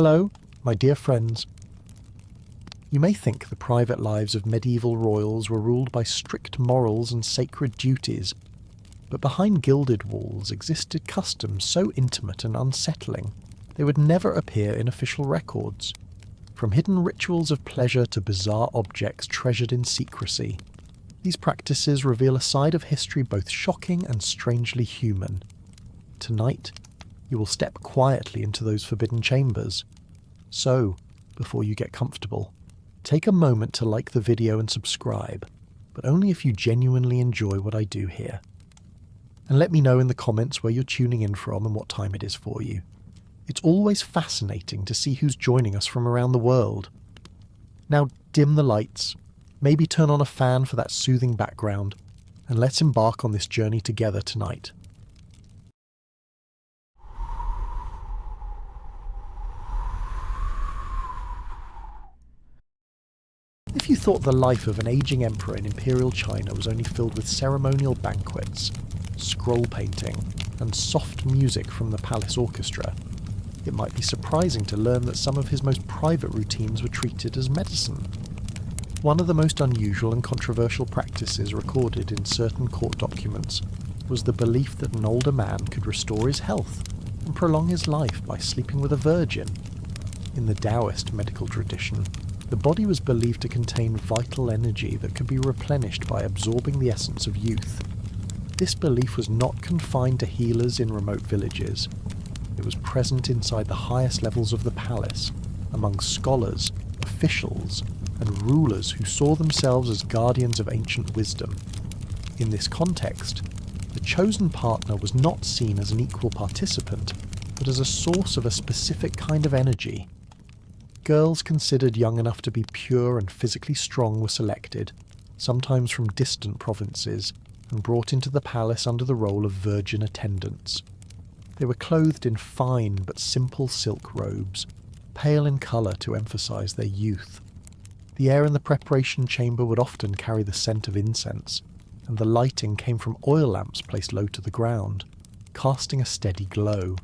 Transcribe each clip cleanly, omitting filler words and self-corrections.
Hello, my dear friends. You may think the private lives of medieval royals were ruled by strict morals and sacred duties, but behind gilded walls existed customs so intimate and unsettling they would never appear in official records. From hidden rituals of pleasure to bizarre objects treasured in secrecy, these practices reveal a side of history both shocking and strangely human. Tonight, you will step quietly into those forbidden chambers. So, before you get comfortable, take a moment to like the video and subscribe, but only if you genuinely enjoy what I do here. And let me know in the comments where you're tuning in from and what time it is for you. It's always fascinating to see who's joining us from around the world. Now dim the lights, maybe turn on a fan for that soothing background, and let's embark on this journey together tonight. If you thought the life of an aging emperor in imperial China was only filled with ceremonial banquets, scroll painting, and soft music from the palace orchestra, it might be surprising to learn that some of his most private routines were treated as medicine. One of the most unusual and controversial practices recorded in certain court documents was the belief that an older man could restore his health and prolong his life by sleeping with a virgin. In the Taoist medical tradition, the body was believed to contain vital energy that could be replenished by absorbing the essence of youth. This belief was not confined to healers in remote villages. It was present inside the highest levels of the palace, among scholars, officials, and rulers who saw themselves as guardians of ancient wisdom. In this context, the chosen partner was not seen as an equal participant, but as a source of a specific kind of energy. Girls considered young enough to be pure and physically strong were selected, sometimes from distant provinces, and brought into the palace under the role of virgin attendants. They were clothed in fine but simple silk robes, pale in colour to emphasise their youth. The air in the preparation chamber would often carry the scent of incense, and the lighting came from oil lamps placed low to the ground, casting a steady glow.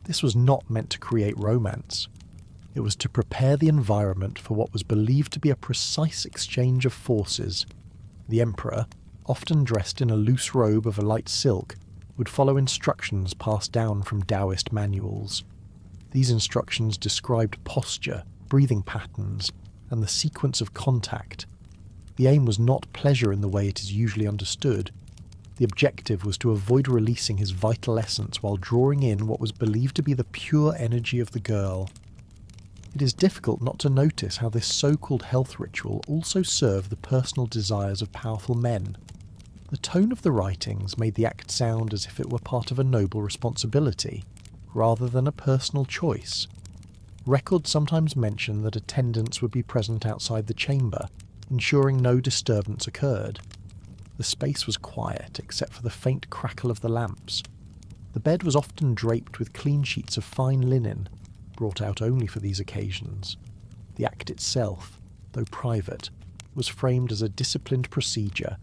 This was not meant to create romance. It was to prepare the environment for what was believed to be a precise exchange of forces. The emperor, often dressed in a loose robe of a light silk, would follow instructions passed down from Taoist manuals. These instructions described posture, breathing patterns, and the sequence of contact. The aim was not pleasure in the way it is usually understood. The objective was to avoid releasing his vital essence while drawing in what was believed to be the pure energy of the girl. It is difficult not to notice how this so-called health ritual also served the personal desires of powerful men. The tone of the writings made the act sound as if it were part of a noble responsibility, rather than a personal choice. Records sometimes mention that attendants would be present outside the chamber, ensuring no disturbance occurred. The space was quiet except for the faint crackle of the lamps. The bed was often draped with clean sheets of fine linen, brought out only for these occasions. The act itself, though private, was framed as a disciplined procedure.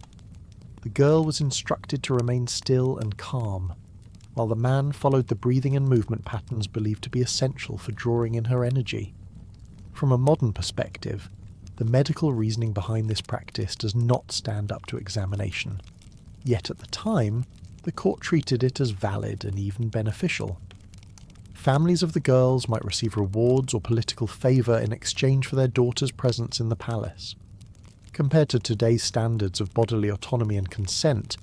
The girl was instructed to remain still and calm, while the man followed the breathing and movement patterns believed to be essential for drawing in her energy. From a modern perspective, the medical reasoning behind this practice does not stand up to examination. Yet at the time, the court treated it as valid and even beneficial. Families of the girls might receive rewards or political favour in exchange for their daughter's presence in the palace. Compared to today's standards of bodily autonomy and consent,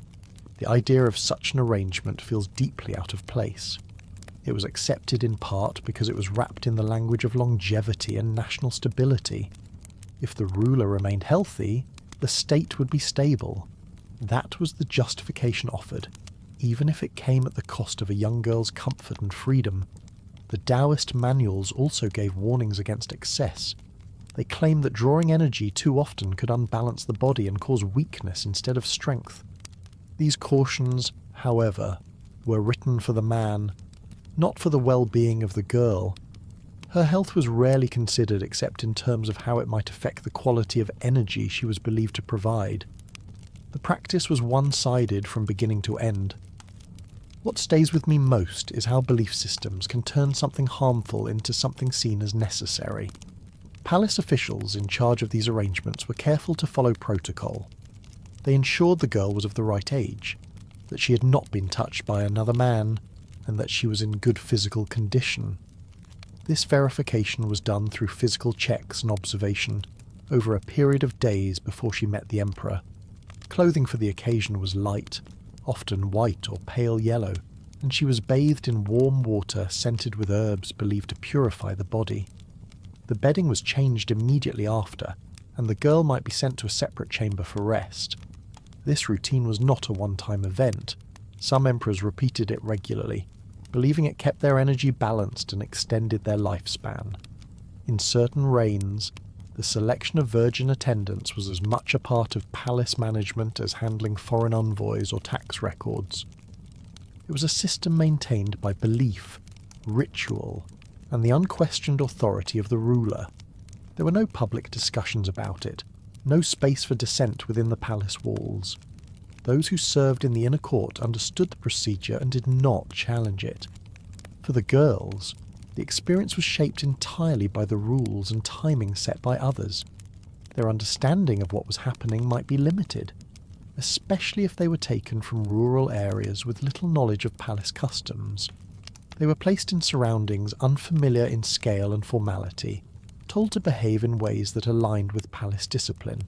the idea of such an arrangement feels deeply out of place. It was accepted in part because it was wrapped in the language of longevity and national stability. If the ruler remained healthy, the state would be stable. That was the justification offered, even if it came at the cost of a young girl's comfort and freedom. The Taoist manuals also gave warnings against excess. They claimed that drawing energy too often could unbalance the body and cause weakness instead of strength. These cautions, however, were written for the man, not for the well-being of the girl. Her health was rarely considered except in terms of how it might affect the quality of energy she was believed to provide. The practice was one-sided from beginning to end. What stays with me most is how belief systems can turn something harmful into something seen as necessary. Palace officials in charge of these arrangements were careful to follow protocol. They ensured the girl was of the right age, that she had not been touched by another man, and that she was in good physical condition. This verification was done through physical checks and observation over a period of days before she met the emperor. Clothing for the occasion was light, often white or pale yellow, and she was bathed in warm water scented with herbs believed to purify the body. The bedding was changed immediately after, and the girl might be sent to a separate chamber for rest. This routine was not a one-time event. Some emperors repeated it regularly, believing it kept their energy balanced and extended their lifespan. In certain reigns, the selection of virgin attendants was as much a part of palace management as handling foreign envoys or tax records. It was a system maintained by belief, ritual, and the unquestioned authority of the ruler. There were no public discussions about it, no space for dissent within the palace walls. Those who served in the inner court understood the procedure and did not challenge it. For the girls, the experience was shaped entirely by the rules and timing set by others. Their understanding of what was happening might be limited, especially if they were taken from rural areas with little knowledge of palace customs. They were placed in surroundings unfamiliar in scale and formality, told to behave in ways that aligned with palace discipline,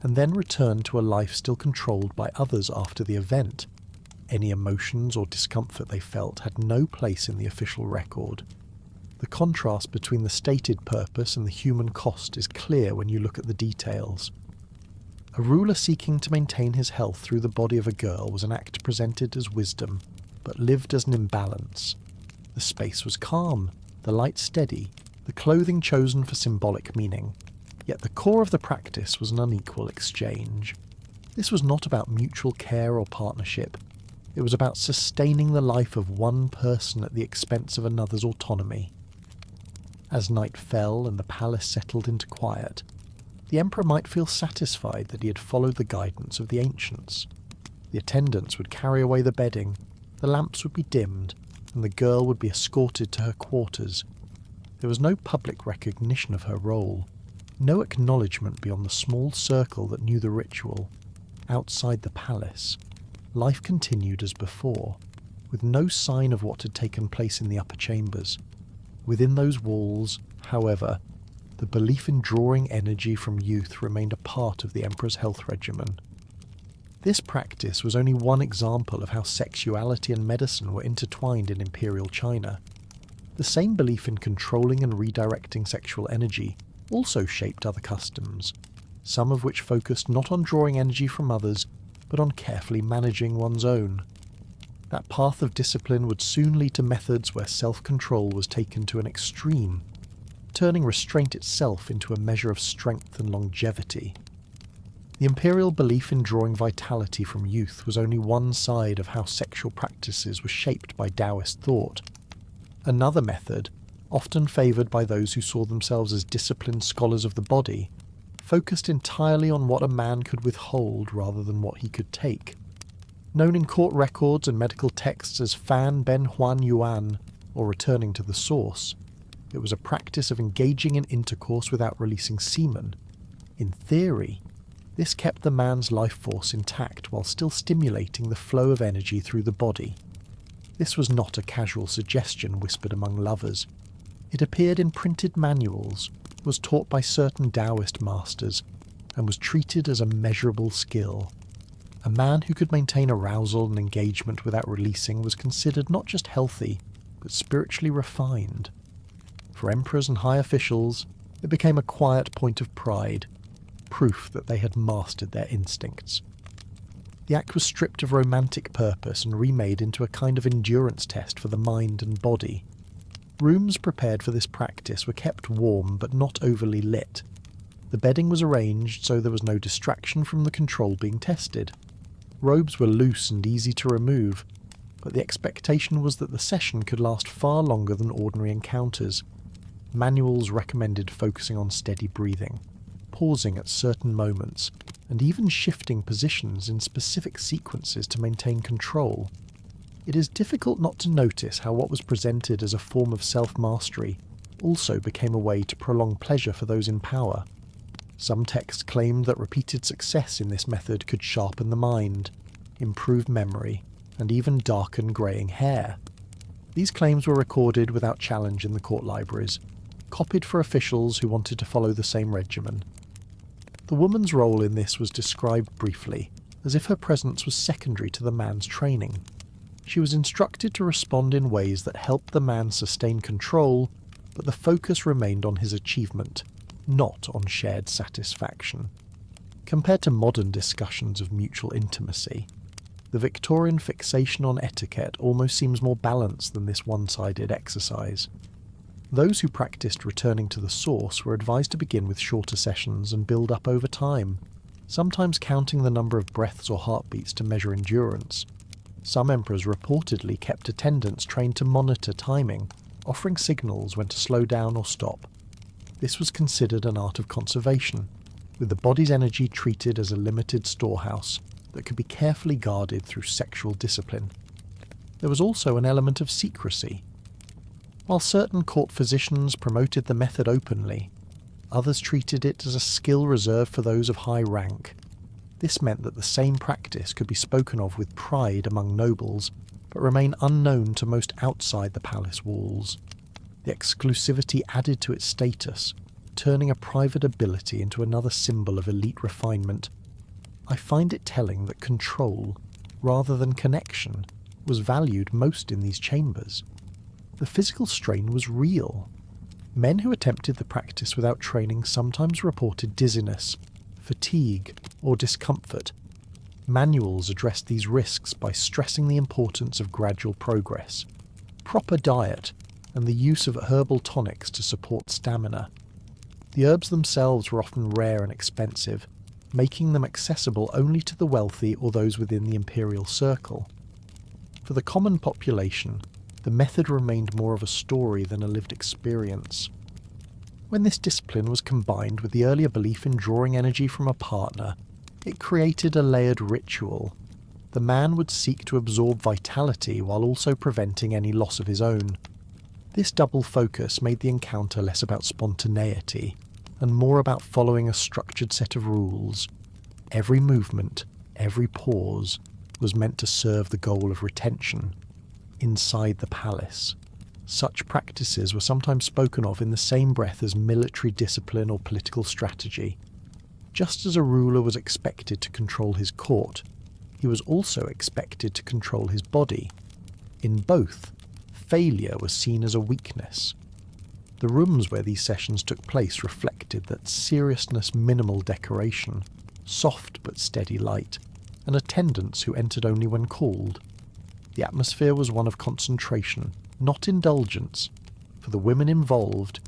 and then returned to a life still controlled by others after the event. Any emotions or discomfort they felt had no place in the official record. The contrast between the stated purpose and the human cost is clear when you look at the details. A ruler seeking to maintain his health through the body of a girl was an act presented as wisdom, but lived as an imbalance. The space was calm, the light steady, the clothing chosen for symbolic meaning, yet the core of the practice was an unequal exchange. This was not about mutual care or partnership. It was about sustaining the life of one person at the expense of another's autonomy. As night fell and the palace settled into quiet, the emperor might feel satisfied that he had followed the guidance of the ancients. The attendants would carry away the bedding, the lamps would be dimmed, and the girl would be escorted to her quarters. There was no public recognition of her role, no acknowledgement beyond the small circle that knew the ritual. Outside the palace, life continued as before, with no sign of what had taken place in the upper chambers. Within those walls, however, the belief in drawing energy from youth remained a part of the emperor's health regimen. This practice was only one example of how sexuality and medicine were intertwined in imperial China. The same belief in controlling and redirecting sexual energy also shaped other customs, some of which focused not on drawing energy from others, but on carefully managing one's own. That path of discipline would soon lead to methods where self-control was taken to an extreme, turning restraint itself into a measure of strength and longevity. The imperial belief in drawing vitality from youth was only one side of how sexual practices were shaped by Taoist thought. Another method, often favoured by those who saw themselves as disciplined scholars of the body, focused entirely on what a man could withhold rather than what he could take. Known in court records and medical texts as Fan Ben Huan Yuan, or returning to the source, it was a practice of engaging in intercourse without releasing semen. In theory, this kept the man's life force intact while still stimulating the flow of energy through the body. This was not a casual suggestion whispered among lovers. It appeared in printed manuals, was taught by certain Taoist masters, and was treated as a measurable skill. A man who could maintain arousal and engagement without releasing was considered not just healthy, but spiritually refined. For emperors and high officials, it became a quiet point of pride, proof that they had mastered their instincts. The act was stripped of romantic purpose and remade into a kind of endurance test for the mind and body. Rooms prepared for this practice were kept warm but not overly lit. The bedding was arranged so there was no distraction from the control being tested. Robes were loose and easy to remove, but the expectation was that the session could last far longer than ordinary encounters. Manuals recommended focusing on steady breathing, pausing at certain moments, and even shifting positions in specific sequences to maintain control. It is difficult not to notice how what was presented as a form of self-mastery also became a way to prolong pleasure for those in power. Some texts claimed that repeated success in this method could sharpen the mind, improve memory, and even darken greying hair. These claims were recorded without challenge in the court libraries, copied for officials who wanted to follow the same regimen. The woman's role in this was described briefly, as if her presence was secondary to the man's training. She was instructed to respond in ways that helped the man sustain control, but the focus remained on his achievement, not on shared satisfaction. Compared to modern discussions of mutual intimacy, the Victorian fixation on etiquette almost seems more balanced than this one-sided exercise. Those who practiced returning to the source were advised to begin with shorter sessions and build up over time, sometimes counting the number of breaths or heartbeats to measure endurance. Some emperors reportedly kept attendants trained to monitor timing, offering signals when to slow down or stop. This was considered an art of conservation, with the body's energy treated as a limited storehouse that could be carefully guarded through sexual discipline. There was also an element of secrecy. While certain court physicians promoted the method openly, others treated it as a skill reserved for those of high rank. This meant that the same practice could be spoken of with pride among nobles, but remain unknown to most outside the palace walls. The exclusivity added to its status, turning a private ability into another symbol of elite refinement. I find it telling that control, rather than connection, was valued most in these chambers. The physical strain was real. Men who attempted the practice without training sometimes reported dizziness, fatigue, or discomfort. Manuals addressed these risks by stressing the importance of gradual progress, proper diet, and the use of herbal tonics to support stamina. The herbs themselves were often rare and expensive, making them accessible only to the wealthy or those within the imperial circle. For the common population, the method remained more of a story than a lived experience. When this discipline was combined with the earlier belief in drawing energy from a partner, it created a layered ritual. The man would seek to absorb vitality while also preventing any loss of his own. This double focus made the encounter less about spontaneity and more about following a structured set of rules. Every movement, every pause, was meant to serve the goal of retention. Inside the palace, such practices were sometimes spoken of in the same breath as military discipline or political strategy. Just as a ruler was expected to control his court, he was also expected to control his body. In both, failure was seen as a weakness. The rooms where these sessions took place reflected that seriousness, minimal decoration, soft but steady light, and attendants who entered only when called. The atmosphere was one of concentration, not indulgence. For the women involved,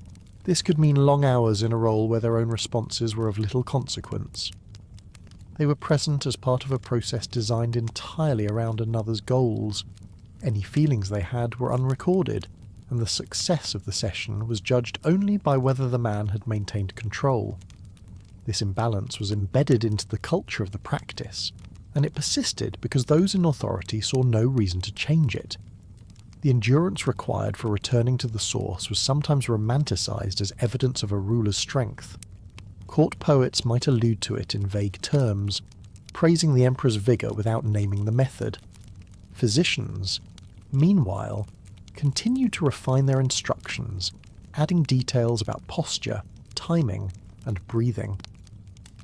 this could mean long hours in a role where their own responses were of little consequence. They were present as part of a process designed entirely around another's goals. Any feelings they had were unrecorded, and the success of the session was judged only by whether the man had maintained control. This imbalance was embedded into the culture of the practice, and it persisted because those in authority saw no reason to change it. The endurance required for returning to the source was sometimes romanticized as evidence of a ruler's strength. Court poets might allude to it in vague terms, praising the emperor's vigor without naming the method. Physicians, meanwhile, continued to refine their instructions, adding details about posture, timing, and breathing.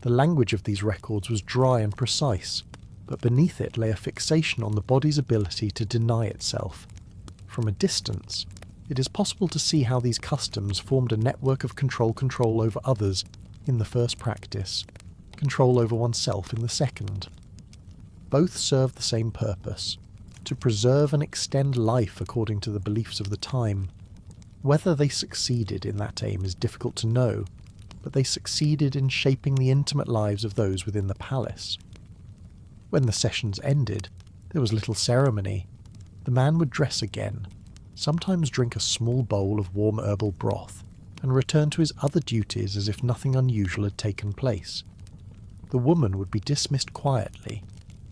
The language of these records was dry and precise, but beneath it lay a fixation on the body's ability to deny itself. From a distance, it is possible to see how these customs formed a network of control over others in the first practice, control over oneself in the second. Both served the same purpose, to preserve and extend life according to the beliefs of the time. Whether they succeeded in that aim is difficult to know, but they succeeded in shaping the intimate lives of those within the palace. When the sessions ended, there was little ceremony. The man would dress again, sometimes drink a small bowl of warm herbal broth, and return to his other duties as if nothing unusual had taken place. The woman would be dismissed quietly,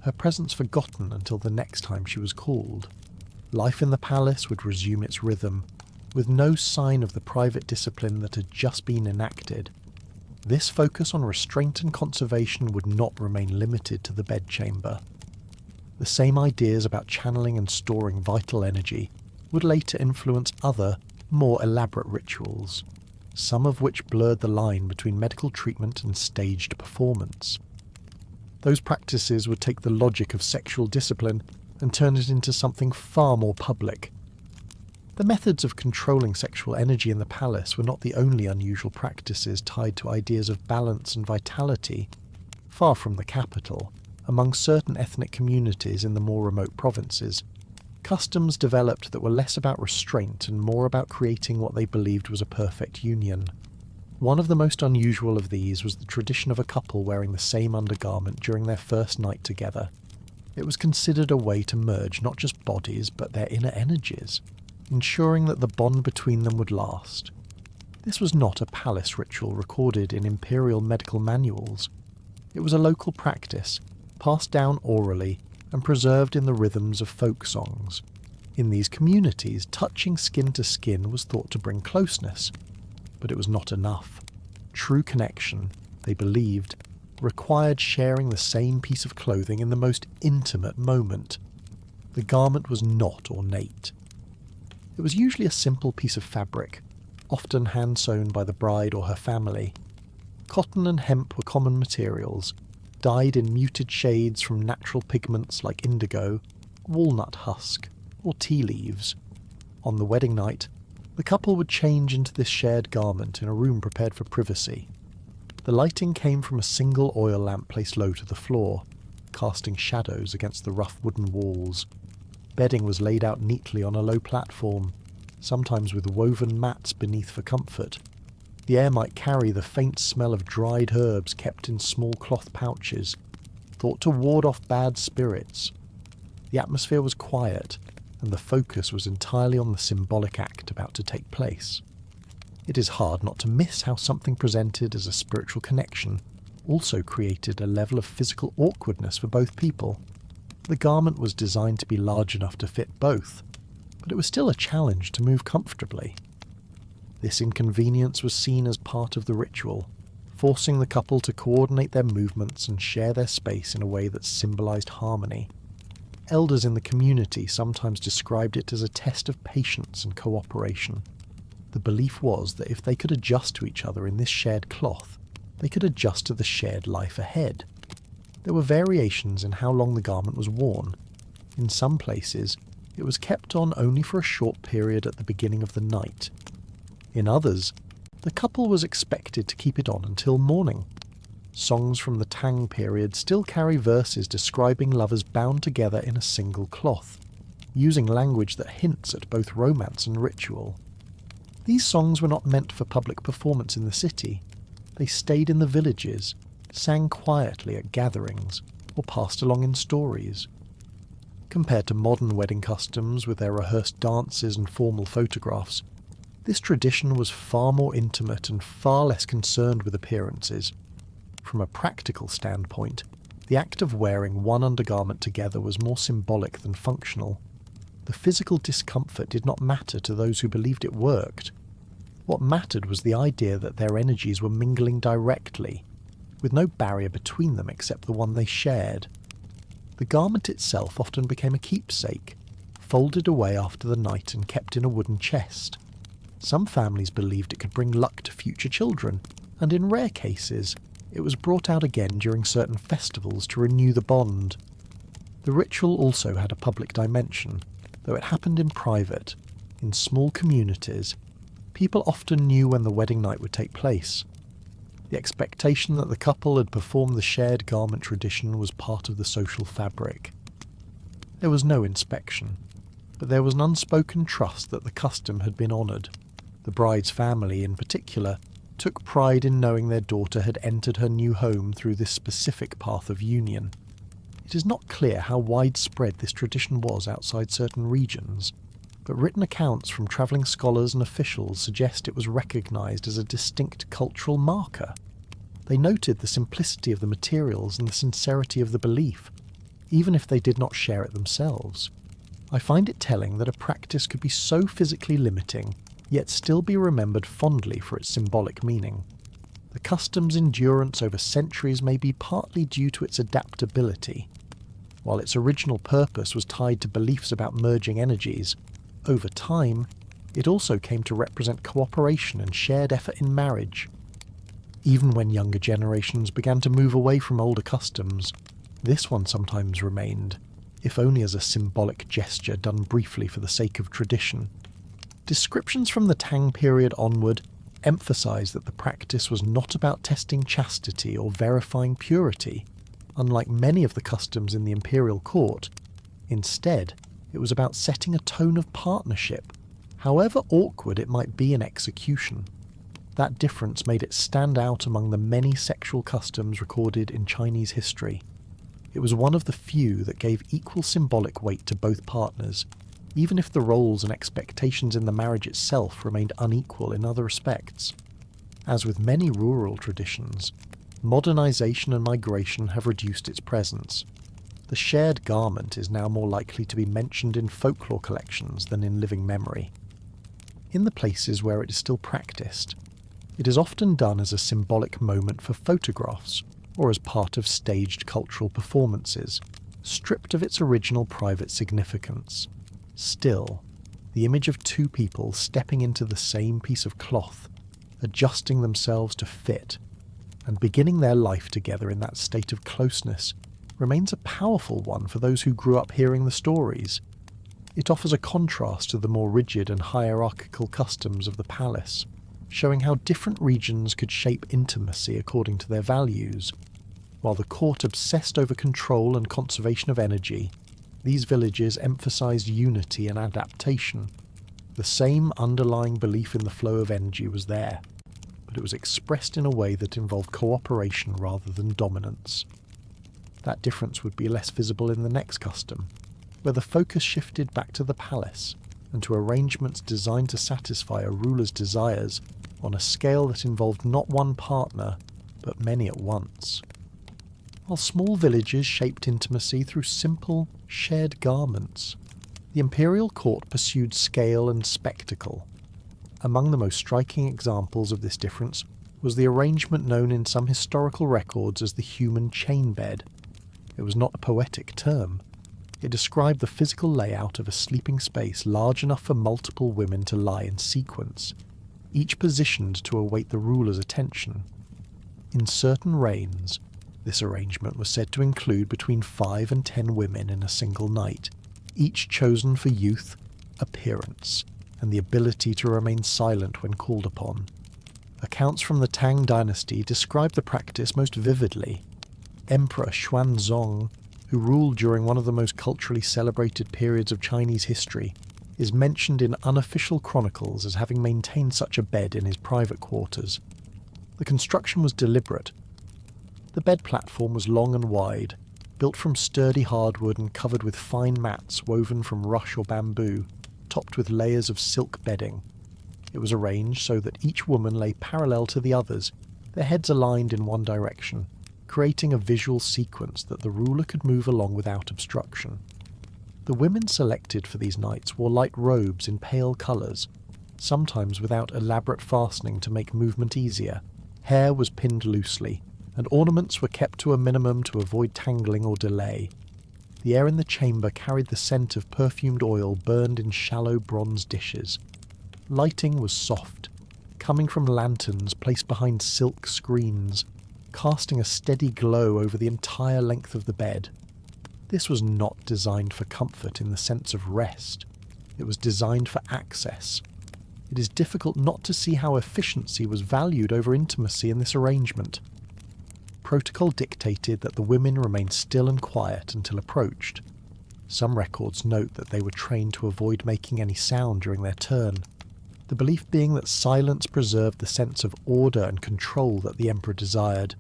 her presence forgotten until the next time she was called. Life in the palace would resume its rhythm, with no sign of the private discipline that had just been enacted. This focus on restraint and conservation would not remain limited to the bedchamber. The same ideas about channeling and storing vital energy would later influence other, more elaborate rituals, some of which blurred the line between medical treatment and staged performance. Those practices would take the logic of sexual discipline and turn it into something far more public. The methods of controlling sexual energy in the palace were not the only unusual practices tied to ideas of balance and vitality. Far from the capital, among certain ethnic communities in the more remote provinces, customs developed that were less about restraint and more about creating what they believed was a perfect union. One of the most unusual of these was the tradition of a couple wearing the same undergarment during their first night together. It was considered a way to merge not just bodies but their inner energies, ensuring that the bond between them would last. This was not a palace ritual recorded in imperial medical manuals. It was a local practice, passed down orally and preserved in the rhythms of folk songs. In these communities, touching skin to skin was thought to bring closeness, but it was not enough. True connection, they believed, required sharing the same piece of clothing in the most intimate moment. The garment was not ornate. It was usually a simple piece of fabric, often hand-sewn by the bride or her family. Cotton and hemp were common materials, dyed in muted shades from natural pigments like indigo, walnut husk, or tea leaves. On the wedding night, the couple would change into this shared garment in a room prepared for privacy. The lighting came from a single oil lamp placed low to the floor, casting shadows against the rough wooden walls. Bedding was laid out neatly on a low platform, sometimes with woven mats beneath for comfort. The air might carry the faint smell of dried herbs kept in small cloth pouches, thought to ward off bad spirits. The atmosphere was quiet, and the focus was entirely on the symbolic act about to take place. It is hard not to miss how something presented as a spiritual connection also created a level of physical awkwardness for both people. The garment was designed to be large enough to fit both, but it was still a challenge to move comfortably. This inconvenience was seen as part of the ritual, forcing the couple to coordinate their movements and share their space in a way that symbolized harmony. Elders in the community sometimes described it as a test of patience and cooperation. The belief was that if they could adjust to each other in this shared cloth, they could adjust to the shared life ahead. There were variations in how long the garment was worn. In some places, it was kept on only for a short period at the beginning of the night. In others, the couple was expected to keep it on until morning. Songs from the Tang period still carry verses describing lovers bound together in a single cloth, using language that hints at both romance and ritual. These songs were not meant for public performance in the city. They stayed in the villages, sang quietly at gatherings, or passed along in stories. Compared to modern wedding customs with their rehearsed dances and formal photographs, this tradition was far more intimate and far less concerned with appearances. From a practical standpoint, the act of wearing one undergarment together was more symbolic than functional. The physical discomfort did not matter to those who believed it worked. What mattered was the idea that their energies were mingling directly, with no barrier between them except the one they shared. The garment itself often became a keepsake, folded away after the night and kept in a wooden chest. Some families believed it could bring luck to future children, and in rare cases, it was brought out again during certain festivals to renew the bond. The ritual also had a public dimension, though it happened in private. In small communities, people often knew when the wedding night would take place. The expectation that the couple had performed the shared garment tradition was part of the social fabric. There was no inspection, but there was an unspoken trust that the custom had been honoured. The bride's family, in particular, took pride in knowing their daughter had entered her new home through this specific path of union. It is not clear how widespread this tradition was outside certain regions, but written accounts from travelling scholars and officials suggest it was recognised as a distinct cultural marker. They noted the simplicity of the materials and the sincerity of the belief, even if they did not share it themselves. I find it telling that a practice could be so physically limiting, yet still be remembered fondly for its symbolic meaning. The custom's endurance over centuries may be partly due to its adaptability. While its original purpose was tied to beliefs about merging energies, over time, it also came to represent cooperation and shared effort in marriage. Even when younger generations began to move away from older customs, this one sometimes remained, if only as a symbolic gesture done briefly for the sake of tradition. Descriptions from the Tang period onward emphasize that the practice was not about testing chastity or verifying purity, unlike many of the customs in the imperial court. Instead, it was about setting a tone of partnership, however awkward it might be in execution. That difference made it stand out among the many sexual customs recorded in Chinese history. It was one of the few that gave equal symbolic weight to both partners, even if the roles and expectations in the marriage itself remained unequal in other respects. As with many rural traditions, modernization and migration have reduced its presence. The shared garment is now more likely to be mentioned in folklore collections than in living memory. In the places where it is still practiced, it is often done as a symbolic moment for photographs or as part of staged cultural performances, stripped of its original private significance. Still, the image of two people stepping into the same piece of cloth, adjusting themselves to fit, and beginning their life together in that state of closeness remains a powerful one for those who grew up hearing the stories. It offers a contrast to the more rigid and hierarchical customs of the palace, showing how different regions could shape intimacy according to their values. While the court obsessed over control and conservation of energy, these villages emphasized unity and adaptation. The same underlying belief in the flow of energy was there, but it was expressed in a way that involved cooperation rather than dominance. That difference would be less visible in the next custom, where the focus shifted back to the palace and to arrangements designed to satisfy a ruler's desires on a scale that involved not one partner, but many at once. While small villages shaped intimacy through simple, shared garments, the imperial court pursued scale and spectacle. Among the most striking examples of this difference was the arrangement known in some historical records as the human chain bed. It was not a poetic term. It described the physical layout of a sleeping space large enough for multiple women to lie in sequence, each positioned to await the ruler's attention. In certain reigns, this arrangement was said to include between 5 and 10 women in a single night, each chosen for youth, appearance, and the ability to remain silent when called upon. Accounts from the Tang dynasty describe the practice most vividly. Emperor Xuanzong, who ruled during one of the most culturally celebrated periods of Chinese history, is mentioned in unofficial chronicles as having maintained such a bed in his private quarters. The construction was deliberate. The bed platform was long and wide, built from sturdy hardwood and covered with fine mats woven from rush or bamboo, topped with layers of silk bedding. It was arranged so that each woman lay parallel to the others, their heads aligned in one direction, creating a visual sequence that the ruler could move along without obstruction. The women selected for these nights wore light robes in pale colours, sometimes without elaborate fastening to make movement easier. Hair was pinned loosely, and ornaments were kept to a minimum to avoid tangling or delay. The air in the chamber carried the scent of perfumed oil burned in shallow bronze dishes. Lighting was soft, coming from lanterns placed behind silk screens, casting a steady glow over the entire length of the bed. This was not designed for comfort in the sense of rest. It was designed for access. It is difficult not to see how efficiency was valued over intimacy in this arrangement. Protocol dictated that the women remain still and quiet until approached. Some records note that they were trained to avoid making any sound during their turn, the belief being that silence preserved the sense of order and control that the emperor desired.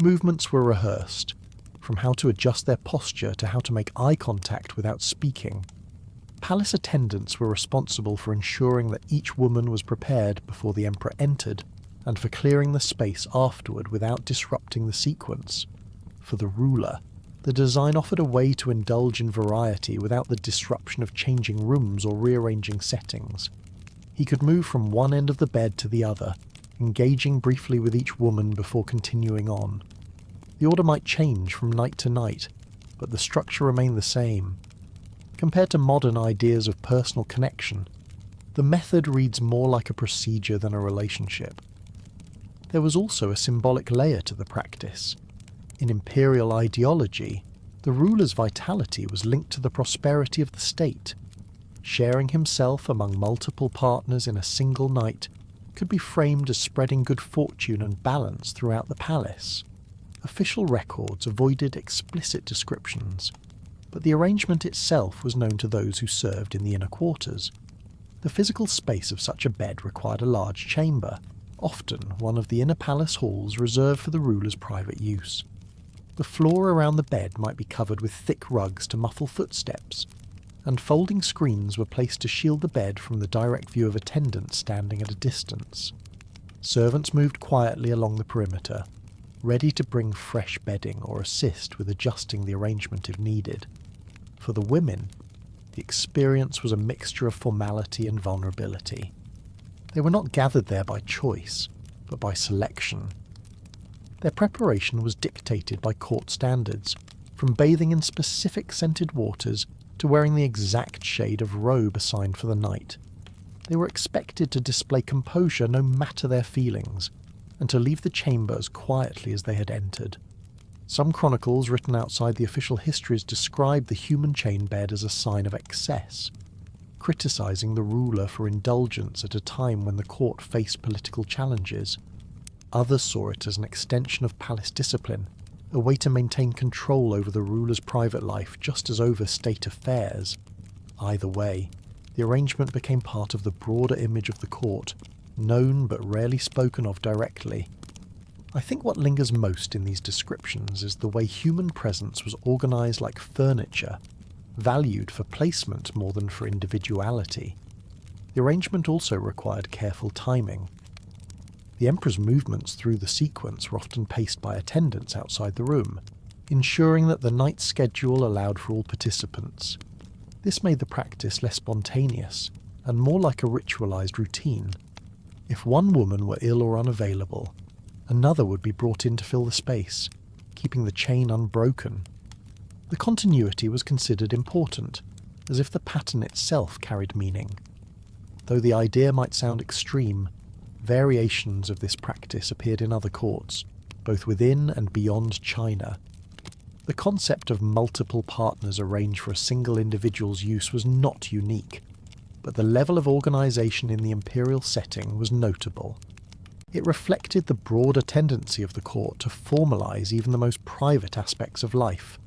Movements were rehearsed, from how to adjust their posture to how to make eye contact without speaking. Palace attendants were responsible for ensuring that each woman was prepared before the emperor entered, and for clearing the space afterward without disrupting the sequence. For the ruler, The design offered a way to indulge in variety without the disruption of changing rooms or rearranging settings. He could move from one end of the bed to the other, engaging briefly with each woman before continuing on. The order might change from night to night, but the structure remained the same. Compared to modern ideas of personal connection, the method reads more like a procedure than a relationship. There was also a symbolic layer to the practice. In imperial ideology, the ruler's vitality was linked to the prosperity of the state. Sharing himself among multiple partners in a single night could be framed as spreading good fortune and balance throughout the palace. Official records avoided explicit descriptions, but the arrangement itself was known to those who served in the inner quarters. The physical space of such a bed required a large chamber, often one of the inner palace halls reserved for the ruler's private use. The floor around the bed might be covered with thick rugs to muffle footsteps, and folding screens were placed to shield the bed from the direct view of attendants standing at a distance. Servants moved quietly along the perimeter, ready to bring fresh bedding or assist with adjusting the arrangement if needed. For the women, the experience was a mixture of formality and vulnerability. They were not gathered there by choice, but by selection. Their preparation was dictated by court standards, from bathing in specific scented waters to wearing the exact shade of robe assigned for the night. They were expected to display composure no matter their feelings, and to leave the chamber as quietly as they had entered. Some chronicles written outside the official histories describe the human chain bed as a sign of excess, criticising the ruler for indulgence at a time when the court faced political challenges. Others saw it as an extension of palace discipline, a way to maintain control over the ruler's private life just as over state affairs. Either way, the arrangement became part of the broader image of the court, known but rarely spoken of directly. I think what lingers most in these descriptions is the way human presence was organised like furniture, valued for placement more than for individuality. The arrangement also required careful timing. The emperor's movements through the sequence were often paced by attendants outside the room, ensuring that the night's schedule allowed for all participants. This made the practice less spontaneous, and more like a ritualised routine. If one woman were ill or unavailable, another would be brought in to fill the space, keeping the chain unbroken. The continuity was considered important, as if the pattern itself carried meaning. Though the idea might sound extreme, variations of this practice appeared in other courts, both within and beyond China. The concept of multiple partners arranged for a single individual's use was not unique, but the level of organisation in the imperial setting was notable. It reflected the broader tendency of the court to formalise even the most private aspects of life.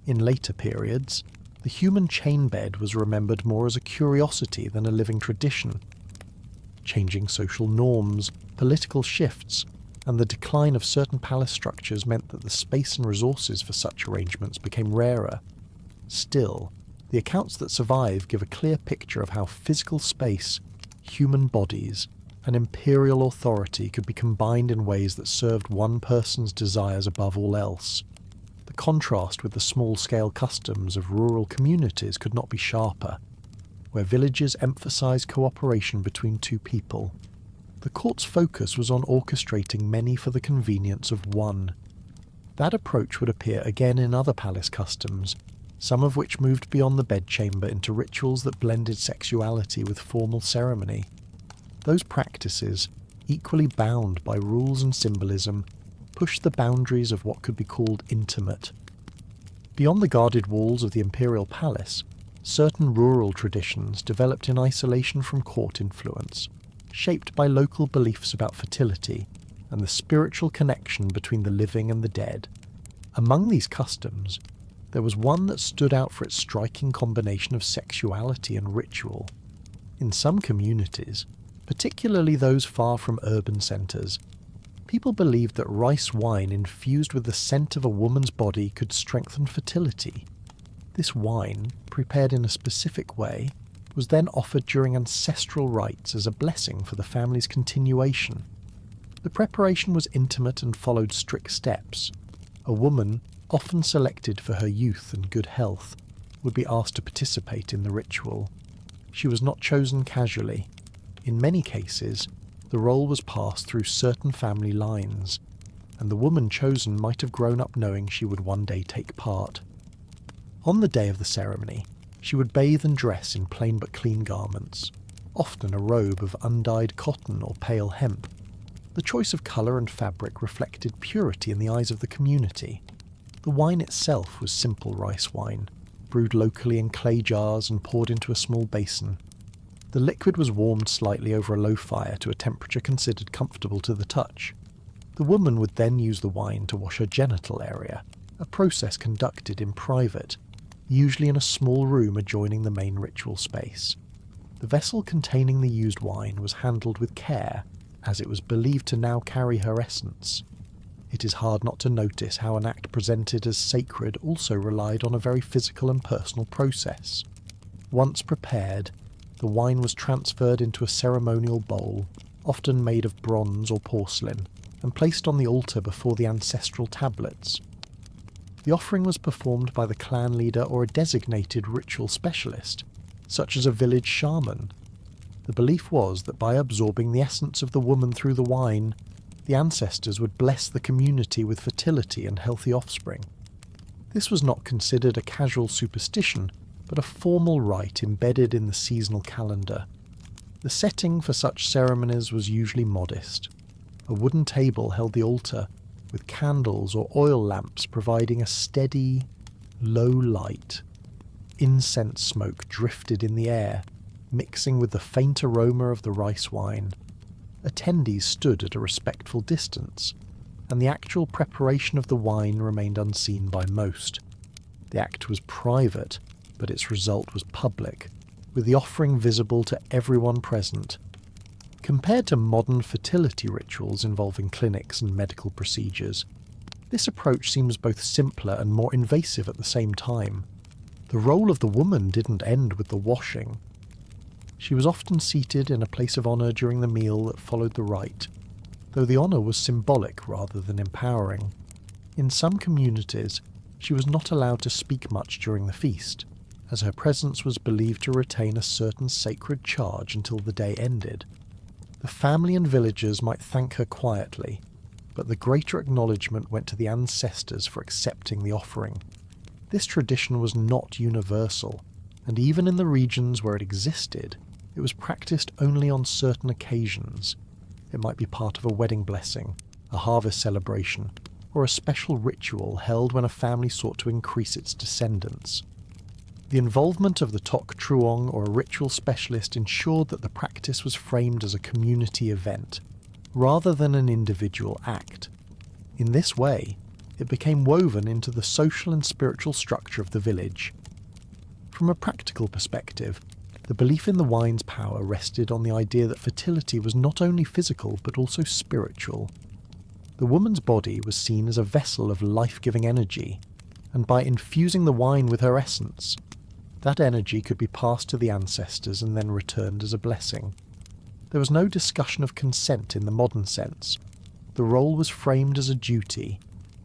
In later periods, the human chain bed was remembered more as a curiosity than a living tradition. Changing social norms, political shifts, and the decline of certain palace structures meant that the space and resources for such arrangements became rarer. Still, the accounts that survive give a clear picture of how physical space, human bodies, and imperial authority could be combined in ways that served one person's desires above all else. The contrast with the small-scale customs of rural communities could not be sharper, where villages emphasised cooperation between two people. The court's focus was on orchestrating many for the convenience of one. That approach would appear again in other palace customs, some of which moved beyond the bedchamber into rituals that blended sexuality with formal ceremony. Those practices, equally bound by rules and symbolism, pushed the boundaries of what could be called intimate. Beyond the guarded walls of the imperial palace, certain rural traditions developed in isolation from court influence, shaped by local beliefs about fertility and the spiritual connection between the living and the dead. Among these customs, there was one that stood out for its striking combination of sexuality and ritual. In some communities, particularly those far from urban centres, people believed that rice wine infused with the scent of a woman's body could strengthen fertility. This wine, prepared in a specific way, was then offered during ancestral rites as a blessing for the family's continuation. The preparation was intimate and followed strict steps. A woman, often selected for her youth and good health, would be asked to participate in the ritual. She was not chosen casually. In many cases, the role was passed through certain family lines, and the woman chosen might have grown up knowing she would one day take part. On the day of the ceremony, she would bathe and dress in plain but clean garments, often a robe of undyed cotton or pale hemp. The choice of colour and fabric reflected purity in the eyes of the community. The wine itself was simple rice wine, brewed locally in clay jars and poured into a small basin. The liquid was warmed slightly over a low fire to a temperature considered comfortable to the touch. The woman would then use the wine to wash her genital area, a process conducted in private, usually in a small room adjoining the main ritual space. The vessel containing the used wine was handled with care, as it was believed to now carry her essence. It is hard not to notice how an act presented as sacred also relied on a very physical and personal process. Once prepared, the wine was transferred into a ceremonial bowl, often made of bronze or porcelain, and placed on the altar before the ancestral tablets. The offering was performed by the clan leader or a designated ritual specialist, such as a village shaman. The belief was that by absorbing the essence of the woman through the wine, the ancestors would bless the community with fertility and healthy offspring. This was not considered a casual superstition, but a formal rite embedded in the seasonal calendar. The setting for such ceremonies was usually modest. A wooden table held the altar, with candles or oil lamps providing a steady, low light. Incense smoke drifted in the air, mixing with the faint aroma of the rice wine. Attendees stood at a respectful distance, and the actual preparation of the wine remained unseen by most. The act was private, but its result was public, with the offering visible to everyone present. Compared to modern fertility rituals involving clinics and medical procedures, this approach seems both simpler and more invasive at the same time. The role of the woman didn't end with the washing. She was often seated in a place of honour during the meal that followed the rite, though the honour was symbolic rather than empowering. In some communities, she was not allowed to speak much during the feast, as her presence was believed to retain a certain sacred charge until the day ended. The family and villagers might thank her quietly, but the greater acknowledgement went to the ancestors for accepting the offering. This tradition was not universal, and even in the regions where it existed, it was practiced only on certain occasions. It might be part of a wedding blessing, a harvest celebration, or a special ritual held when a family sought to increase its descendants. The involvement of the Tok Truong or a ritual specialist ensured that the practice was framed as a community event, rather than an individual act. In this way, it became woven into the social and spiritual structure of the village. From a practical perspective, the belief in the wine's power rested on the idea that fertility was not only physical but also spiritual. The woman's body was seen as a vessel of life-giving energy, and by infusing the wine with her essence, that energy could be passed to the ancestors and then returned as a blessing. There was no discussion of consent in the modern sense. The role was framed as a duty,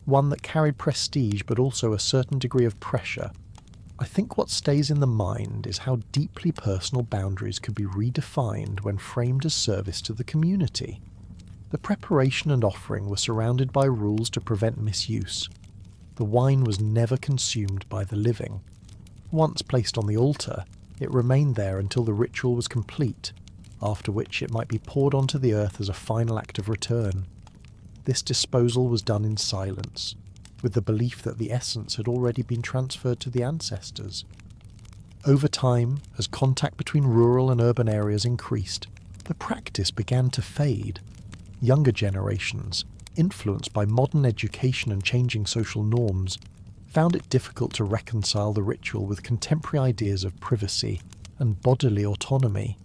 one that carried prestige but also a certain degree of pressure. I think what stays in the mind is how deeply personal boundaries could be redefined when framed as service to the community. The preparation and offering were surrounded by rules to prevent misuse. The wine was never consumed by the living. Once placed on the altar, it remained there until the ritual was complete, after which it might be poured onto the earth as a final act of return. This disposal was done in silence, with the belief that the essence had already been transferred to the ancestors. Over time, as contact between rural and urban areas increased, the practice began to fade. Younger generations, influenced by modern education and changing social norms, found it difficult to reconcile the ritual with contemporary ideas of privacy and bodily autonomy.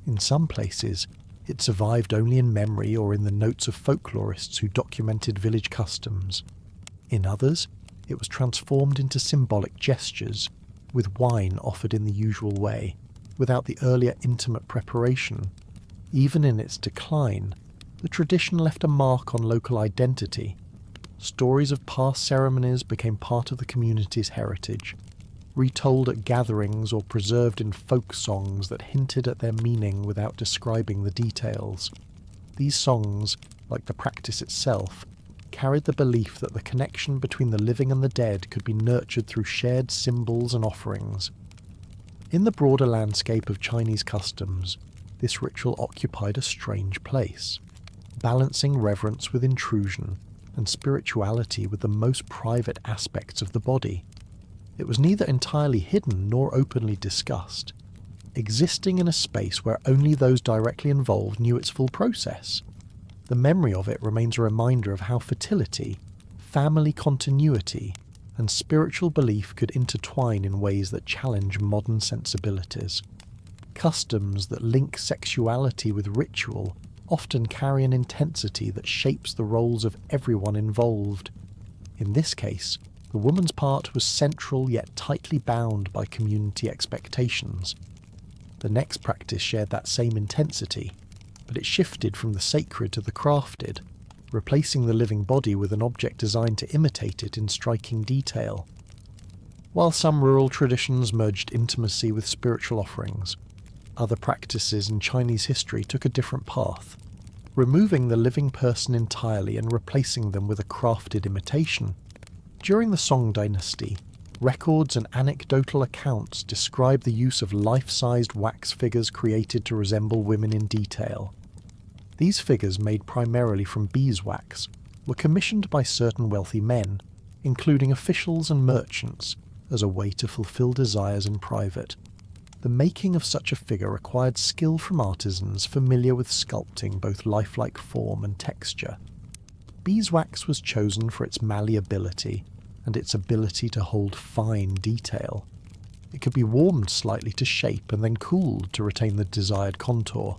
In some places, it survived only in memory or in the notes of folklorists who documented village customs. In others, it was transformed into symbolic gestures, with wine offered in the usual way, without the earlier intimate preparation. Even in its decline, the tradition left a mark on local identity. stories of past ceremonies became part of the community's heritage, retold at gatherings or preserved in folk songs that hinted at their meaning without describing the details. These songs, like the practice itself, carried the belief that the connection between the living and the dead could be nurtured through shared symbols and offerings. In the broader landscape of Chinese customs, this ritual occupied a strange place, balancing reverence with intrusion and spirituality with the most private aspects of the body. It was neither entirely hidden nor openly discussed, existing in a space where only those directly involved knew its full process. The memory of it remains a reminder of how fertility, family continuity, and spiritual belief could intertwine in ways that challenge modern sensibilities. Customs that link sexuality with ritual often carry an intensity that shapes the roles of everyone involved. In this case, the woman's part was central yet tightly bound by community expectations. The next practice shared that same intensity, but it shifted from the sacred to the crafted, replacing the living body with an object designed to imitate it in striking detail. While some rural traditions merged intimacy with spiritual offerings, other practices in Chinese history took a different path, removing the living person entirely and replacing them with a crafted imitation. During the Song dynasty, records and anecdotal accounts describe the use of life-sized wax figures created to resemble women in detail. These figures, made primarily from beeswax, were commissioned by certain wealthy men, including officials and merchants, as a way to fulfill desires in private. The making of such a figure required skill from artisans familiar with sculpting both lifelike form and texture. Beeswax was chosen for its malleability and its ability to hold fine detail. It could be warmed slightly to shape and then cooled to retain the desired contour.